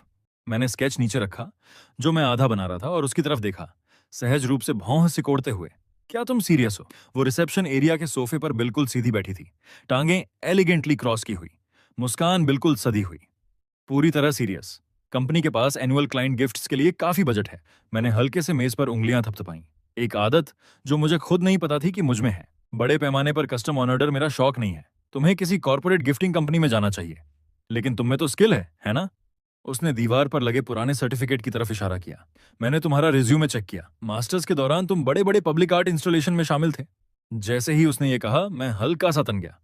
मैंने स्केच नीचे रखा जो मैं आधा बना रहा था और उसकी तरफ देखा, सहज रूप से भौं सिकोड़ते हुए। क्या तुम सीरियस हो? वो रिसेप्शन एरिया के सोफे पर बिल्कुल सीधी बैठी थी, टांगें एलिगेंटली क्रॉस की हुई, मुस्कान बिल्कुल सधी हुई। पूरी तरह सीरियस। कंपनी के पास एनुअल क्लाइंट गिफ्ट्स के लिए काफी बजट है। मैंने हल्के से मेज पर उंगलियां थपथपाईं। एक आदत जो मुझे खुद नहीं पता थी कि मुझ में है। बड़े पैमाने पर कस्टम ऑर्डर मेरा शौक नहीं है। तुम्हें किसी कॉर्पोरेट गिफ्टिंग कंपनी में जाना चाहिए। लेकिन तुम में तो स्किल है ना? उसने दीवार पर लगे पुराने सर्टिफिकेट की तरफ इशारा किया। मैंने तुम्हारा रिज्यूमे चेक किया। मास्टर्स के दौरान तुम बड़े बड़े पब्लिक आर्ट इंस्टॉलेशन में शामिल थे। जैसे ही उसने ये कहा, मैं हल्का सा तन गया।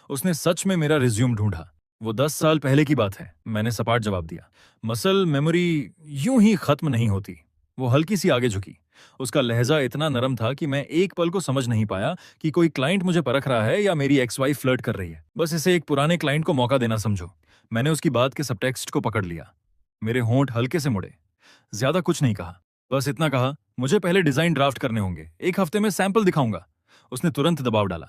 उसने सच में मेरा रिज्यूम ढूंढा। वो 10 साल पहले की बात है, मैंने सपाट जवाब दिया। मसल मेमोरी यूं ही खत्म नहीं होती। वो हल्की सी आगे झुकी। उसका लहजा इतना नरम था कि मैं एक पल को समझ नहीं पाया कि कोई क्लाइंट मुझे परख रहा है या मेरी एक्स वाइफ फ्लर्ट कर रही है। बस इसे एक पुराने क्लाइंट को मौका देना समझो। मैंने उसकी बात के सबटेक्स्ट को पकड़ लिया। मेरे होंठ हल्के से मुड़े। ज्यादा कुछ नहीं कहा, बस इतना कहा, मुझे पहले डिजाइन ड्राफ्ट करने होंगे, 1 हफ्ते में सैंपल दिखाऊंगा। उसने तुरंत दबाव डाला।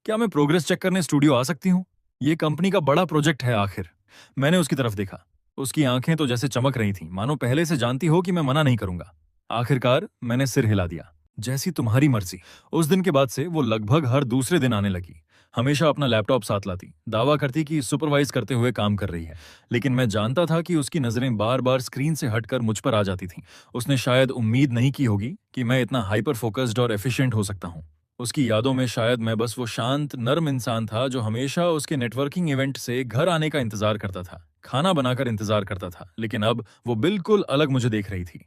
क्या मैं प्रोग्रेस चेक करने स्टूडियो आ सकती हूँ? ये कंपनी का बड़ा प्रोजेक्ट है आखिर। मैंने उसकी तरफ देखा। उसकी आंखें तो जैसे चमक रही थीं, मानो पहले से जानती हो कि मैं मना नहीं करूंगा। आखिरकार मैंने सिर हिला दिया। जैसी तुम्हारी मर्जी। उस दिन के बाद से वो लगभग हर दूसरे दिन आने लगी। हमेशा अपना लैपटॉप साथ लाती, दावा करती कि सुपरवाइज करते हुए काम कर रही है। लेकिन मैं जानता था कि उसकी नजरें बार बार स्क्रीन से हटकर मुझ पर आ जाती थीं। उसने शायद उम्मीद नहीं की होगी कि मैं इतना हाइपर फोकस्ड और एफिशिएंट हो सकता हूं। उसकी यादों में शायद मैं बस वो शांत नर्म इंसान था जो हमेशा उसके नेटवर्किंग इवेंट से घर आने का इंतजार करता था, खाना बनाकर इंतजार करता था। लेकिन अब वो बिल्कुल अलग मुझे देख रही थी।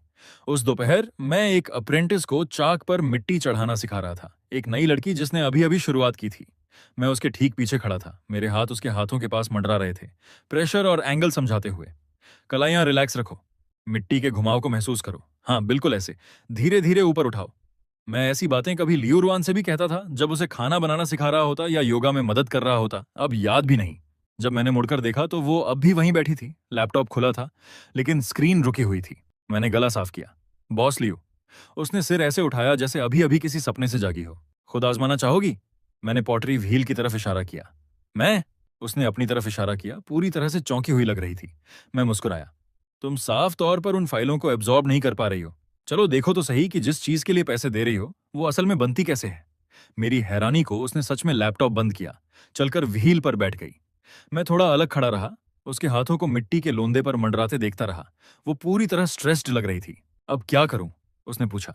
उस दोपहर मैं एक अप्रेंटिस को चाक पर मिट्टी चढ़ाना सिखा रहा था, एक नई लड़की जिसने अभी अभी शुरुआत की थी। मैं उसके ठीक पीछे खड़ा था, मेरे हाथ उसके हाथों के पास मंडरा रहे थे, प्रेशर और एंगल समझाते हुए। कलाइयां रिलैक्स रखो, मिट्टी के घुमाव को महसूस करो, हाँ बिल्कुल ऐसे, धीरे धीरे ऊपर उठाओ। मैं ऐसी बातें कभी लियो रुआन से भी कहता था जब उसे खाना बनाना सिखा रहा होता या योगा में मदद कर रहा होता, अब याद भी नहीं। जब मैंने मुड़कर देखा तो वो अब भी वहीं बैठी थी, लैपटॉप खुला था लेकिन स्क्रीन रुकी हुई थी। मैंने गला साफ किया। बॉस लियो। उसने सिर ऐसे उठाया जैसे अभी अभी किसी सपने से जागी हो। खुद आजमाना चाहोगी? मैंने पॉटरी व्हील की तरफ इशारा किया। मैं? उसने अपनी तरफ इशारा किया, पूरी तरह से चौंकी हुई लग रही थी। मैं मुस्कुराया। तुम साफ तौर पर उन फाइलों को एब्जॉर्ब नहीं कर पा रही हो। चलो देखो तो सही कि जिस चीज के लिए पैसे दे रही हो वो असल में बनती कैसे है। मेरी हैरानी को उसने सच में लैपटॉप बंद किया, चलकर व्हील पर बैठ गई। मैं थोड़ा अलग खड़ा रहा, उसके हाथों को मिट्टी के लोंदे पर मंडराते देखता रहा। वो पूरी तरह स्ट्रेस्ड लग रही थी। अब क्या करूं? उसने पूछा।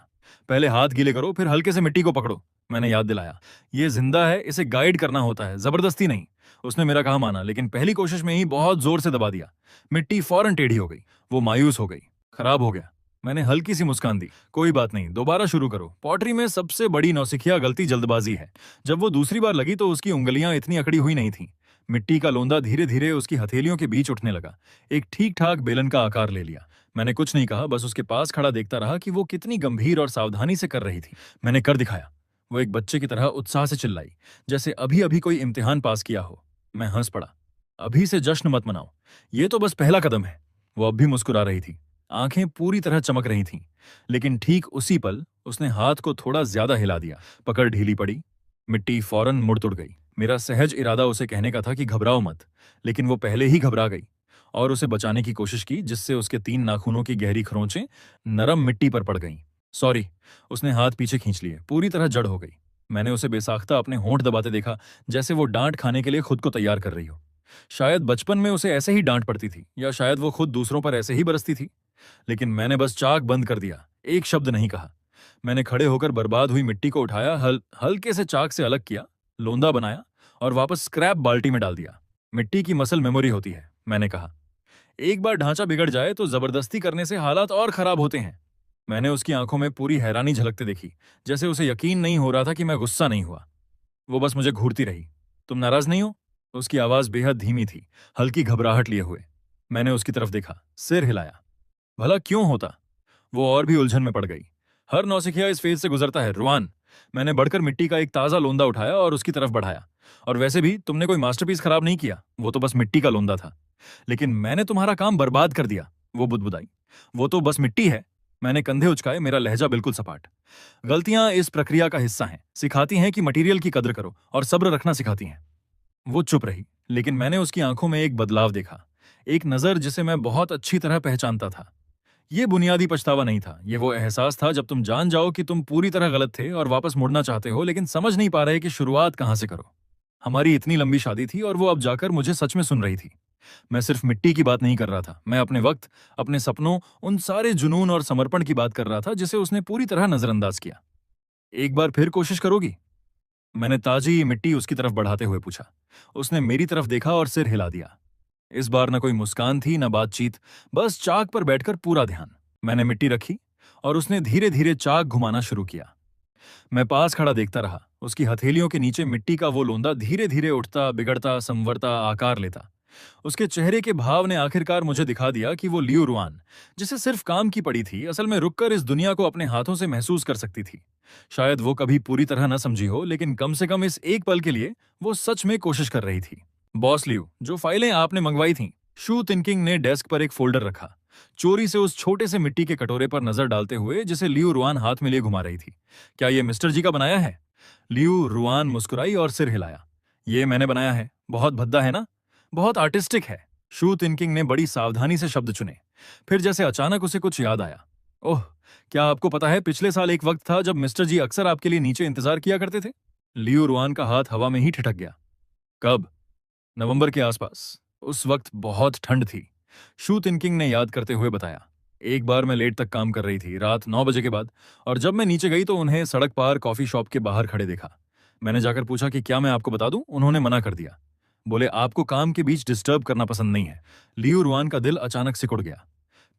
पहले हाथ गीले करो, फिर हल्के से मिट्टी को पकड़ो, मैंने याद दिलाया। ये जिंदा है, इसे गाइड करना होता है, जबरदस्ती नहीं। उसने मेरा कहा माना, लेकिन पहली कोशिश में ही बहुत जोर से दबा दिया। मिट्टी फौरन टेढ़ी हो गई। वो मायूस हो गई। खराब हो गया। मैंने हल्की सी मुस्कान दी। कोई बात नहीं, दोबारा शुरू करो। पॉटरी में सबसे बड़ी नौसिखिया गलती जल्दबाजी है। जब वो दूसरी बार लगी तो उसकी उंगलियां इतनी अकड़ी हुई नहीं थीं। मिट्टी का लोंदा धीरे धीरे उसकी हथेलियों के बीच उठने लगा, एक ठीक ठाक बेलन का आकार ले लिया। मैंने कुछ नहीं कहा, बस उसके पास खड़ा देखता रहा कि वो कितनी गंभीर और सावधानी से कर रही थी। मैंने कर दिखाया। वो एक बच्चे की तरह उत्साह से चिल्लाई, जैसे अभी अभी कोई इम्तिहान पास किया हो। मैं हंस पड़ा। अभी से जश्न मत मनाओ, ये तो बस पहला कदम है। वो अब भी मुस्कुरा रही थी, आंखें पूरी तरह चमक रही थीं। लेकिन ठीक उसी पल उसने हाथ को थोड़ा ज्यादा हिला दिया। पकड़ ढीली पड़ी, मिट्टी फौरन मुड़ तुड़ गई। मेरा सहज इरादा उसे कहने का था कि घबराओ मत, लेकिन वो पहले ही घबरा गई और उसे बचाने की कोशिश की, जिससे उसके 3 नाखूनों की गहरी खरोंचें नरम मिट्टी पर पड़ गईं। सॉरी। उसने हाथ पीछे खींच लिए, पूरी तरह जड़ हो गई। मैंने उसे बेसाख्ता अपने होंठ दबाते देखा, जैसे वो डांट खाने के लिए खुद को तैयार कर रही हो। शायद बचपन में उसे ऐसे ही डांट पड़ती थी, या शायद वो खुद दूसरों पर ऐसे ही बरसती थी। लेकिन मैंने बस चाक बंद कर दिया, एक शब्द नहीं कहा। मैंने खड़े होकर बर्बाद हुई मिट्टी को उठाया, हल्के से चाक से अलग किया, लोंदा बनाया और वापस स्क्रैप बाल्टी में डाल दिया। मिट्टी की मसल मेमोरी होती है, मैंने कहा। एक बार ढांचा बिगड़ जाए तो जबरदस्ती करने से हालात और खराब होते हैं। मैंने उसकी आंखों में पूरी हैरानी झलकते देखी, जैसे उसे यकीन नहीं हो रहा था कि मैं गुस्सा नहीं हुआ। वो बस मुझे घूरती रही। तुम नाराज नहीं हो? उसकी आवाज बेहद धीमी थी, हल्की घबराहट लिए हुए। मैंने उसकी तरफ देखा, सिर हिलाया। भला क्यों होता? वो और भी उलझन में पड़ गई। हर नौसिखिया इस फेज से गुजरता है रुआन। मैंने बढ़कर मिट्टी का एक ताज़ा लोंदा उठाया और उसकी तरफ बढ़ाया। और वैसे भी तुमने कोई मास्टरपीस खराब नहीं किया, वो तो बस मिट्टी का लोंदा था। लेकिन मैंने तुम्हारा काम बर्बाद कर दिया, वो बुदबुदाई। वो तो बस मिट्टी है। मैंने कंधे उचकाए, मेरा लहजा बिल्कुल सपाट। गलतियां इस प्रक्रिया का हिस्सा हैं, सिखाती हैं कि मटेरियल की कद्र करो और सब्र रखना सिखाती हैं। वो चुप रही, लेकिन मैंने उसकी आंखों में एक बदलाव देखा, एक नजर जिसे मैं बहुत अच्छी तरह पहचानता था। ये बुनियादी पछतावा नहीं था, ये वो एहसास था जब तुम जान जाओ कि तुम पूरी तरह गलत थे और वापस मुड़ना चाहते हो, लेकिन समझ नहीं पा रहे कि शुरुआत कहां से करो। हमारी इतनी लंबी शादी थी और वो अब जाकर मुझे सच में सुन रही थी। मैं सिर्फ मिट्टी की बात नहीं कर रहा था, मैं अपने वक्त, अपने सपनों, उन सारे जुनून और समर्पण की बात कर रहा था जिसे उसने पूरी तरह नजरअंदाज किया। एक बार फिर कोशिश करोगी? मैंने ताजी मिट्टी उसकी तरफ बढ़ाते हुए पूछा। उसने मेरी तरफ देखा और सिर हिला दिया। इस बार न कोई मुस्कान थी न बातचीत, बस चाक पर बैठकर पूरा ध्यान। मैंने मिट्टी रखी और उसने धीरे धीरे चाक घुमाना शुरू किया। मैं पास खड़ा देखता रहा, उसकी हथेलियों के नीचे मिट्टी का वो लोंदा धीरे धीरे उठता, बिगड़ता, संवरता, आकार लेता। उसके चेहरे के भाव ने आखिरकार मुझे दिखा दिया कि वो लियू रुआन, जिसे सिर्फ काम की पड़ी थी, असल में रुककर इस दुनिया को अपने हाथों से महसूस कर सकती थी। शायद वो कभी पूरी तरह न समझी हो, लेकिन कम से कम इस एक पल के लिए वो सच में कोशिश कर रही थी। बॉस लियू, जो फाइलें आपने मंगवाई थीं। शू थिंकिंग ने डेस्क पर एक फोल्डर रखा, चोरी से उस छोटे से मिट्टी के कटोरे पर नजर डालते हुए जिसे लियू रुआन हाथ में लिए घुमा रही थी। क्या ये मिस्टर जी का बनाया है? लियू रुआन मुस्कुराई और सिर हिलाया। ये मैंने बनाया है। बहुत भद्दा है ना? बहुत आर्टिस्टिक है। शू थिंकिंग ने बड़ी सावधानी से शब्द चुने। फिर जैसे अचानक उसे कुछ याद आया। ओह, क्या आपको पता है पिछले साल एक वक्त था जब मिस्टर जी अक्सर आपके लिए नीचे इंतजार किया करते थे? लियू रुआन का हाथ हवा में ही ठिठक गया। कब? नवंबर के आसपास। उस वक्त बहुत ठंड थी, शू थिंकिंग ने याद करते हुए बताया। एक बार मैं लेट तक काम कर रही थी, रात 9 बजे के बाद, और जब मैं नीचे गई तो उन्हें सड़क पार कॉफी शॉप के बाहर खड़े देखा। मैंने जाकर पूछा कि क्या मैं आपको बता दूं? उन्होंने मना कर दिया। बोले आपको काम के बीच डिस्टर्ब करना पसंद नहीं है। लियू रुआन का दिल अचानक सिकुड़ गया।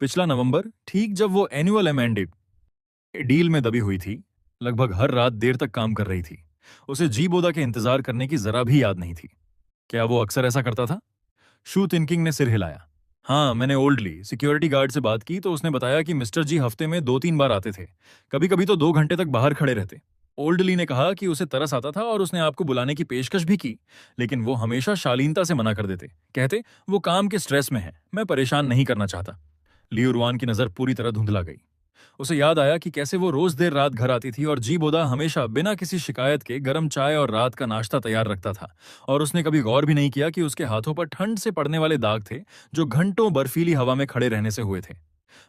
पिछला नवंबर, ठीक जब वो एनुअल एमेंडे डील में दबी हुई थी, लगभग हर रात देर तक काम कर रही थी। उसे जी बोदा के इंतजार करने की जरा भी याद नहीं थी। क्या वो अक्सर ऐसा करता था? शू थिंकिंग ने सिर हिलाया। हाँ, मैंने ओल्डली सिक्योरिटी गार्ड से बात की तो उसने बताया कि मिस्टर जी हफ्ते में 2-3 बार आते थे, कभी कभी तो 2 घंटे तक बाहर खड़े रहते। ओल्डली ने कहा कि उसे तरस आता था और उसने आपको बुलाने की पेशकश भी की, लेकिन वो हमेशा शालीनता से मना कर देते, कहते वो काम के स्ट्रेस में है, मैं परेशान नहीं करना चाहता। लियू रुआन की नजर पूरी तरह धुंधला गई। उसे याद आया कि कैसे वो रोज देर रात घर आती थी और जी बोदा हमेशा बिना किसी शिकायत के गर्म चाय और रात का नाश्ता तैयार रखता था, और उसने कभी गौर भी नहीं किया कि उसके हाथों पर ठंड से पड़ने वाले दाग थे जो घंटों बर्फीली हवा में खड़े रहने से हुए थे।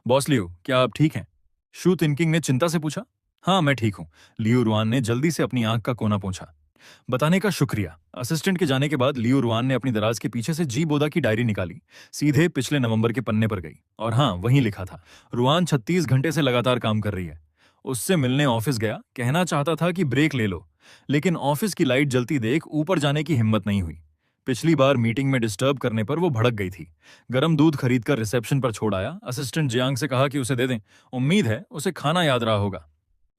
बॉस लियो, क्या आप ठीक हैं? शू थिंकिंग ने चिंता से पूछा। हाँ, मैं ठीक हूं। लियू रुआन ने जल्दी से अपनी आंख का कोना पोंछा। बताने का शुक्रिया। असिस्टेंट के जाने के बाद लियू रुआन ने अपनी दराज के पीछे से जी बोदा की डायरी निकाली, सीधे पिछले नवंबर के पन्ने पर गई, और हाँ, वहीं लिखा था, रुआन 36 घंटे से लगातार काम कर रही है। उससे मिलने ऑफिस गया, कहना चाहता था कि ब्रेक ले लो, लेकिन ऑफिस की लाइट जलती देख ऊपर जाने की हिम्मत नहीं हुई। पिछली बार मीटिंग में डिस्टर्ब करने पर वो भड़क गई थी। गर्म दूध खरीदकर रिसेप्शन पर छोड़ आया, असिस्टेंट जियांग से कहा कि उसे दे दें, उम्मीद है उसे खाना याद रहा होगा।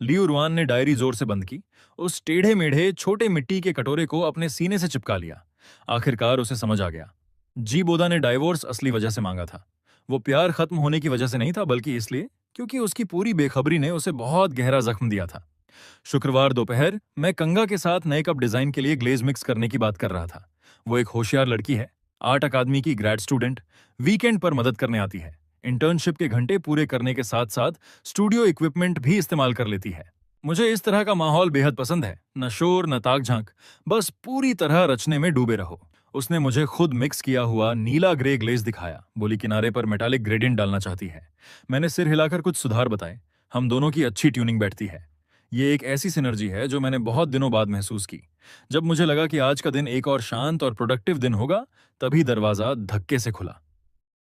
लियू रुआन ने डायरी जोर से बंद की, उस टेढ़े मेढ़े छोटे मिट्टी के कटोरे को अपने सीने से चिपका लिया। आखिरकार उसे समझ आ गया, जी बोदा ने डाइवोर्स असली वजह से मांगा था। वो प्यार खत्म होने की वजह से नहीं था, बल्कि इसलिए क्योंकि उसकी पूरी बेखबरी ने उसे बहुत गहरा जख्म दिया था। शुक्रवार दोपहर मैं कंगा के साथ नए कप डिजाइन के लिए ग्लेज मिक्स करने की बात कर रहा था। वो एक होशियार लड़की है, आर्ट अकादमी की ग्रेड स्टूडेंट, वीकेंड पर मदद करने आती है। इंटर्नशिप के घंटे पूरे करने के साथ साथ स्टूडियो इक्विपमेंट भी इस्तेमाल कर लेती है। मुझे इस तरह का माहौल बेहद पसंद है, न शोर न ताक झांक, बस पूरी तरह रचने में डूबे रहो। उसने मुझे खुद मिक्स किया हुआ नीला ग्रे ग्लेज दिखाया, बोली किनारे पर मेटालिक ग्रेडियंट डालना चाहती है। मैंने सिर हिलाकर कुछ सुधार बताए। हम दोनों की अच्छी ट्यूनिंग बैठती है। ये एक ऐसी सिनर्जी है जो मैंने बहुत दिनों बाद महसूस की। जब मुझे लगा कि आज का दिन एक और शांत और प्रोडक्टिव दिन होगा, तभी दरवाजा धक्के से खुला।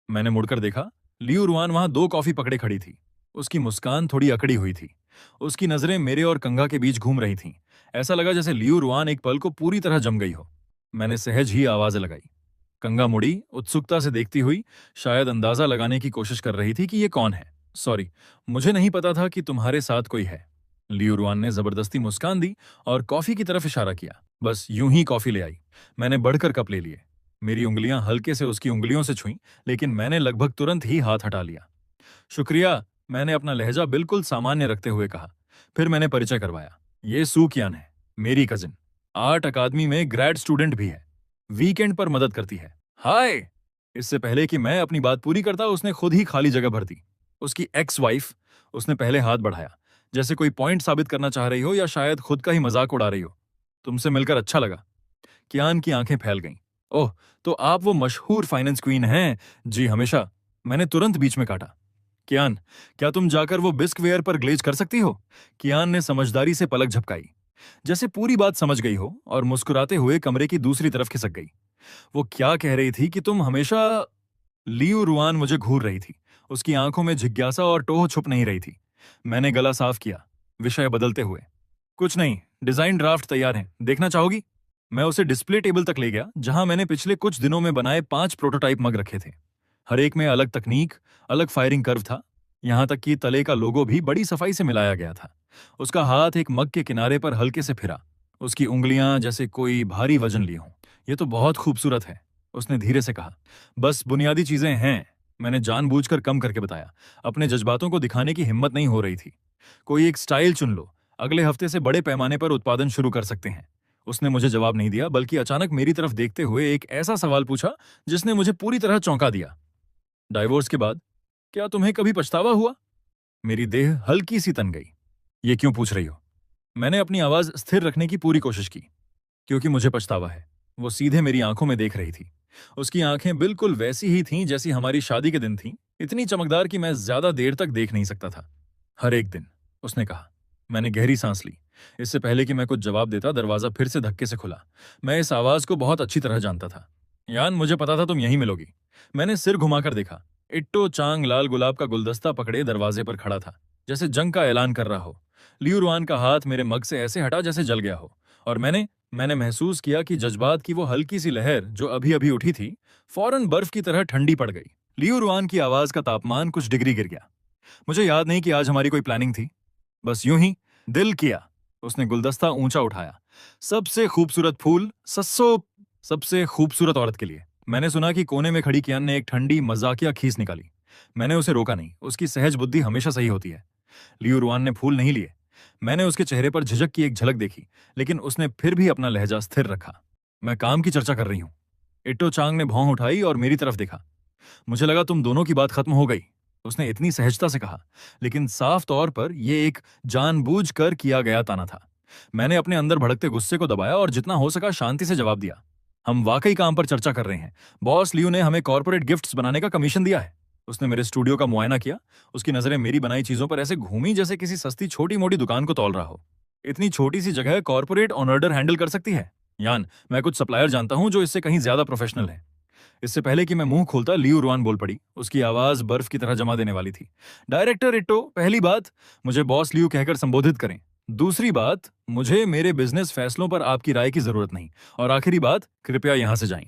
मैंने मुड़कर देखा, लियू रुआन वहां 2 कॉफी पकड़े खड़ी थी। उसकी मुस्कान थोड़ी अकड़ी हुई थी। उसकी नजरें मेरे और कंगा के बीच घूम रही थीं। ऐसा लगा जैसे लियू रुआन एक पल को पूरी तरह जम गई हो। मैंने सहज ही आवाज लगाई। कंगा मुड़ी, उत्सुकता से देखती हुई, शायद अंदाजा लगाने की कोशिश कर रही थी कि ये कौन है। सॉरी, मुझे नहीं पता था कि तुम्हारे साथ कोई है। लियू रुआन ने जबरदस्ती मुस्कान दी और कॉफी की तरफ इशारा किया। बस यूं ही कॉफी ले आई। मैंने बढ़कर कप ले लिए। मेरी उंगलियां हल्के से उसकी उंगलियों से छुईं, लेकिन मैंने लगभग तुरंत ही हाथ हटा लिया। शुक्रिया, मैंने अपना लहजा बिल्कुल सामान्य रखते हुए कहा। फिर मैंने परिचय करवाया। ये सू कियान है, मेरी कजिन। आर्ट अकादमी में ग्रेड स्टूडेंट भी है। वीकेंड पर मदद करती है। हाय। इससे पहले कि मैं अपनी बात पूरी करता उसने खुद ही खाली जगह भर दी। उसकी एक्स वाइफ। उसने पहले हाथ बढ़ाया, जैसे कोई पॉइंट साबित करना चाह रही हो या शायद खुद का ही मजाक उड़ा रही हो। तुमसे मिलकर अच्छा लगा। कियान की आंखें फैल गईं। ओह, तो आप वो मशहूर फाइनेंस क्वीन हैं। जी हमेशा। मैंने तुरंत बीच में काटा। कियान, क्या तुम जाकर वो बिस्कवेयर पर ग्लेज कर सकती हो? कियान ने समझदारी से पलक झपकाई, जैसे पूरी बात समझ गई हो, और मुस्कुराते हुए कमरे की दूसरी तरफ खिसक गई। वो क्या कह रही थी कि तुम हमेशा। लियू रुआन मुझे घूर रही थी। उसकी आंखों में जिज्ञासा और टोह छुप नहीं रही थी। मैंने गला साफ किया, विषय बदलते हुए। कुछ नहीं, डिजाइन ड्राफ्ट तैयार है, देखना चाहोगी? मैं उसे डिस्प्ले टेबल तक ले गया, जहां मैंने पिछले कुछ दिनों में बनाए 5 प्रोटोटाइप मग रखे थे। हर एक में अलग तकनीक, अलग फायरिंग कर्व था। यहां तक कि तले का लोगो भी बड़ी सफाई से मिलाया गया था। उसका हाथ एक मग के किनारे पर हल्के से फिरा। उसकी उंगलियां जैसे कोई भारी वजन लिए हों। यह तो बहुत खूबसूरत है, उसने धीरे से कहा। बस बुनियादी चीजें हैं। मैंने जानबूझकर कम करके बताया। अपने जज्बातों को दिखाने की हिम्मत नहीं हो रही थी। कोई एक स्टाइल चुन लो, अगले हफ्ते से बड़े पैमाने पर उत्पादन शुरू कर सकते हैं। उसने मुझे जवाब नहीं दिया, बल्कि अचानक मेरी तरफ देखते हुए एक ऐसा सवाल पूछा जिसने मुझे पूरी तरह चौंका दिया। डाइवोर्स के बाद क्या तुम्हें कभी पछतावा हुआ? मेरी देह हल्की सी तन गई। ये क्यों पूछ रही हो? मैंने अपनी आवाज स्थिर रखने की पूरी कोशिश की। क्योंकि मुझे पछतावा है। वो सीधे मेरी आंखों में देख रही थी। उसकी आंखें बिल्कुल वैसी ही थीं जैसी हमारी शादी के दिन थीं, इतनी चमकदार कि मैं ज्यादा देर तक देख नहीं सकता था। हर एक दिन, उसने कहा। मैंने गहरी सांस ली। इससे पहले कि मैं कुछ जवाब देता, दरवाजा फिर से धक्के से खुला। मैं इस आवाज को बहुत अच्छी तरह जानता था। यान, मुझे पता था तुम यहीं मिलोगी। मैंने सिर घुमाकर देखा। इट्टो चांग लाल गुलाब का गुलदस्ता पकड़े दरवाजे पर खड़ा था, जैसे जंग का ऐलान कर रहा हो। लियू रुआन का हाथ मेरे मग से ऐसे हटा जैसे जल गया हो, और मैंने महसूस किया कि जज्बात की वो हल्की सी लहर जो अभी अभी उठी थी, फौरन बर्फ की तरह ठंडी पड़ गई। लियू रुआन की आवाज का तापमान कुछ डिग्री गिर गया। मुझे याद नहीं कि आज हमारी कोई प्लानिंग थी। बस यूं ही दिल किया। उसने गुलदस्ता ऊंचा उठाया। सबसे खूबसूरत फूल सस्सो सबसे खूबसूरत औरत के लिए। मैंने सुना कि कोने में खड़ी कियान ने एक ठंडी मजाकिया खींच निकाली। मैंने उसे रोका नहीं, उसकी सहज बुद्धि हमेशा सही होती है। लियू रुआन ने फूल नहीं लिए। मैंने उसके चेहरे पर झिझक की एक झलक देखी, लेकिन उसने फिर भी अपना लहजा स्थिर रखा। मैं काम की चर्चा कर रही हूं। इट्टो चांग ने भौं उठाई और मेरी तरफ देखा। मुझे लगा तुम दोनों की बात खत्म हो गई, उसने इतनी सहजता से कहा, लेकिन साफ तौर पर यह एक जानबूझकर किया गया ताना था। मैंने अपने अंदर भड़कते गुस्से को दबाया और जितना हो सका शांति से जवाब दिया। हम वाकई काम पर चर्चा कर रहे हैं। बॉस लियू ने हमें कॉर्पोरेट गिफ्ट्स बनाने का कमीशन दिया है। उसने मेरे स्टूडियो का मुआयना किया। उसकी नजरें मेरी बनाई चीजों पर ऐसे घूमी जैसे किसी सस्ती छोटी मोटी दुकान को तौल रहा हो। इतनी छोटी सी जगह कॉर्पोरेट ऑन ऑर्डर हैंडल कर सकती है? यान, मैं कुछ सप्लायर जानता हूं जो इससे कहीं ज्यादा प्रोफेशनल है। इससे पहले कि मैं मुंह खोलता, लियू रुआन बोल पड़ी। उसकी आवाज बर्फ की तरह जमा देने वाली थी। डायरेक्टर इट्टो, पहली बात, मुझे बॉस लियू कहकर संबोधित करें। दूसरी बात, मुझे मेरे बिजनेस फैसलों पर आपकी राय की जरूरत नहीं। और आखिरी बात, कृपया यहां से जाएं।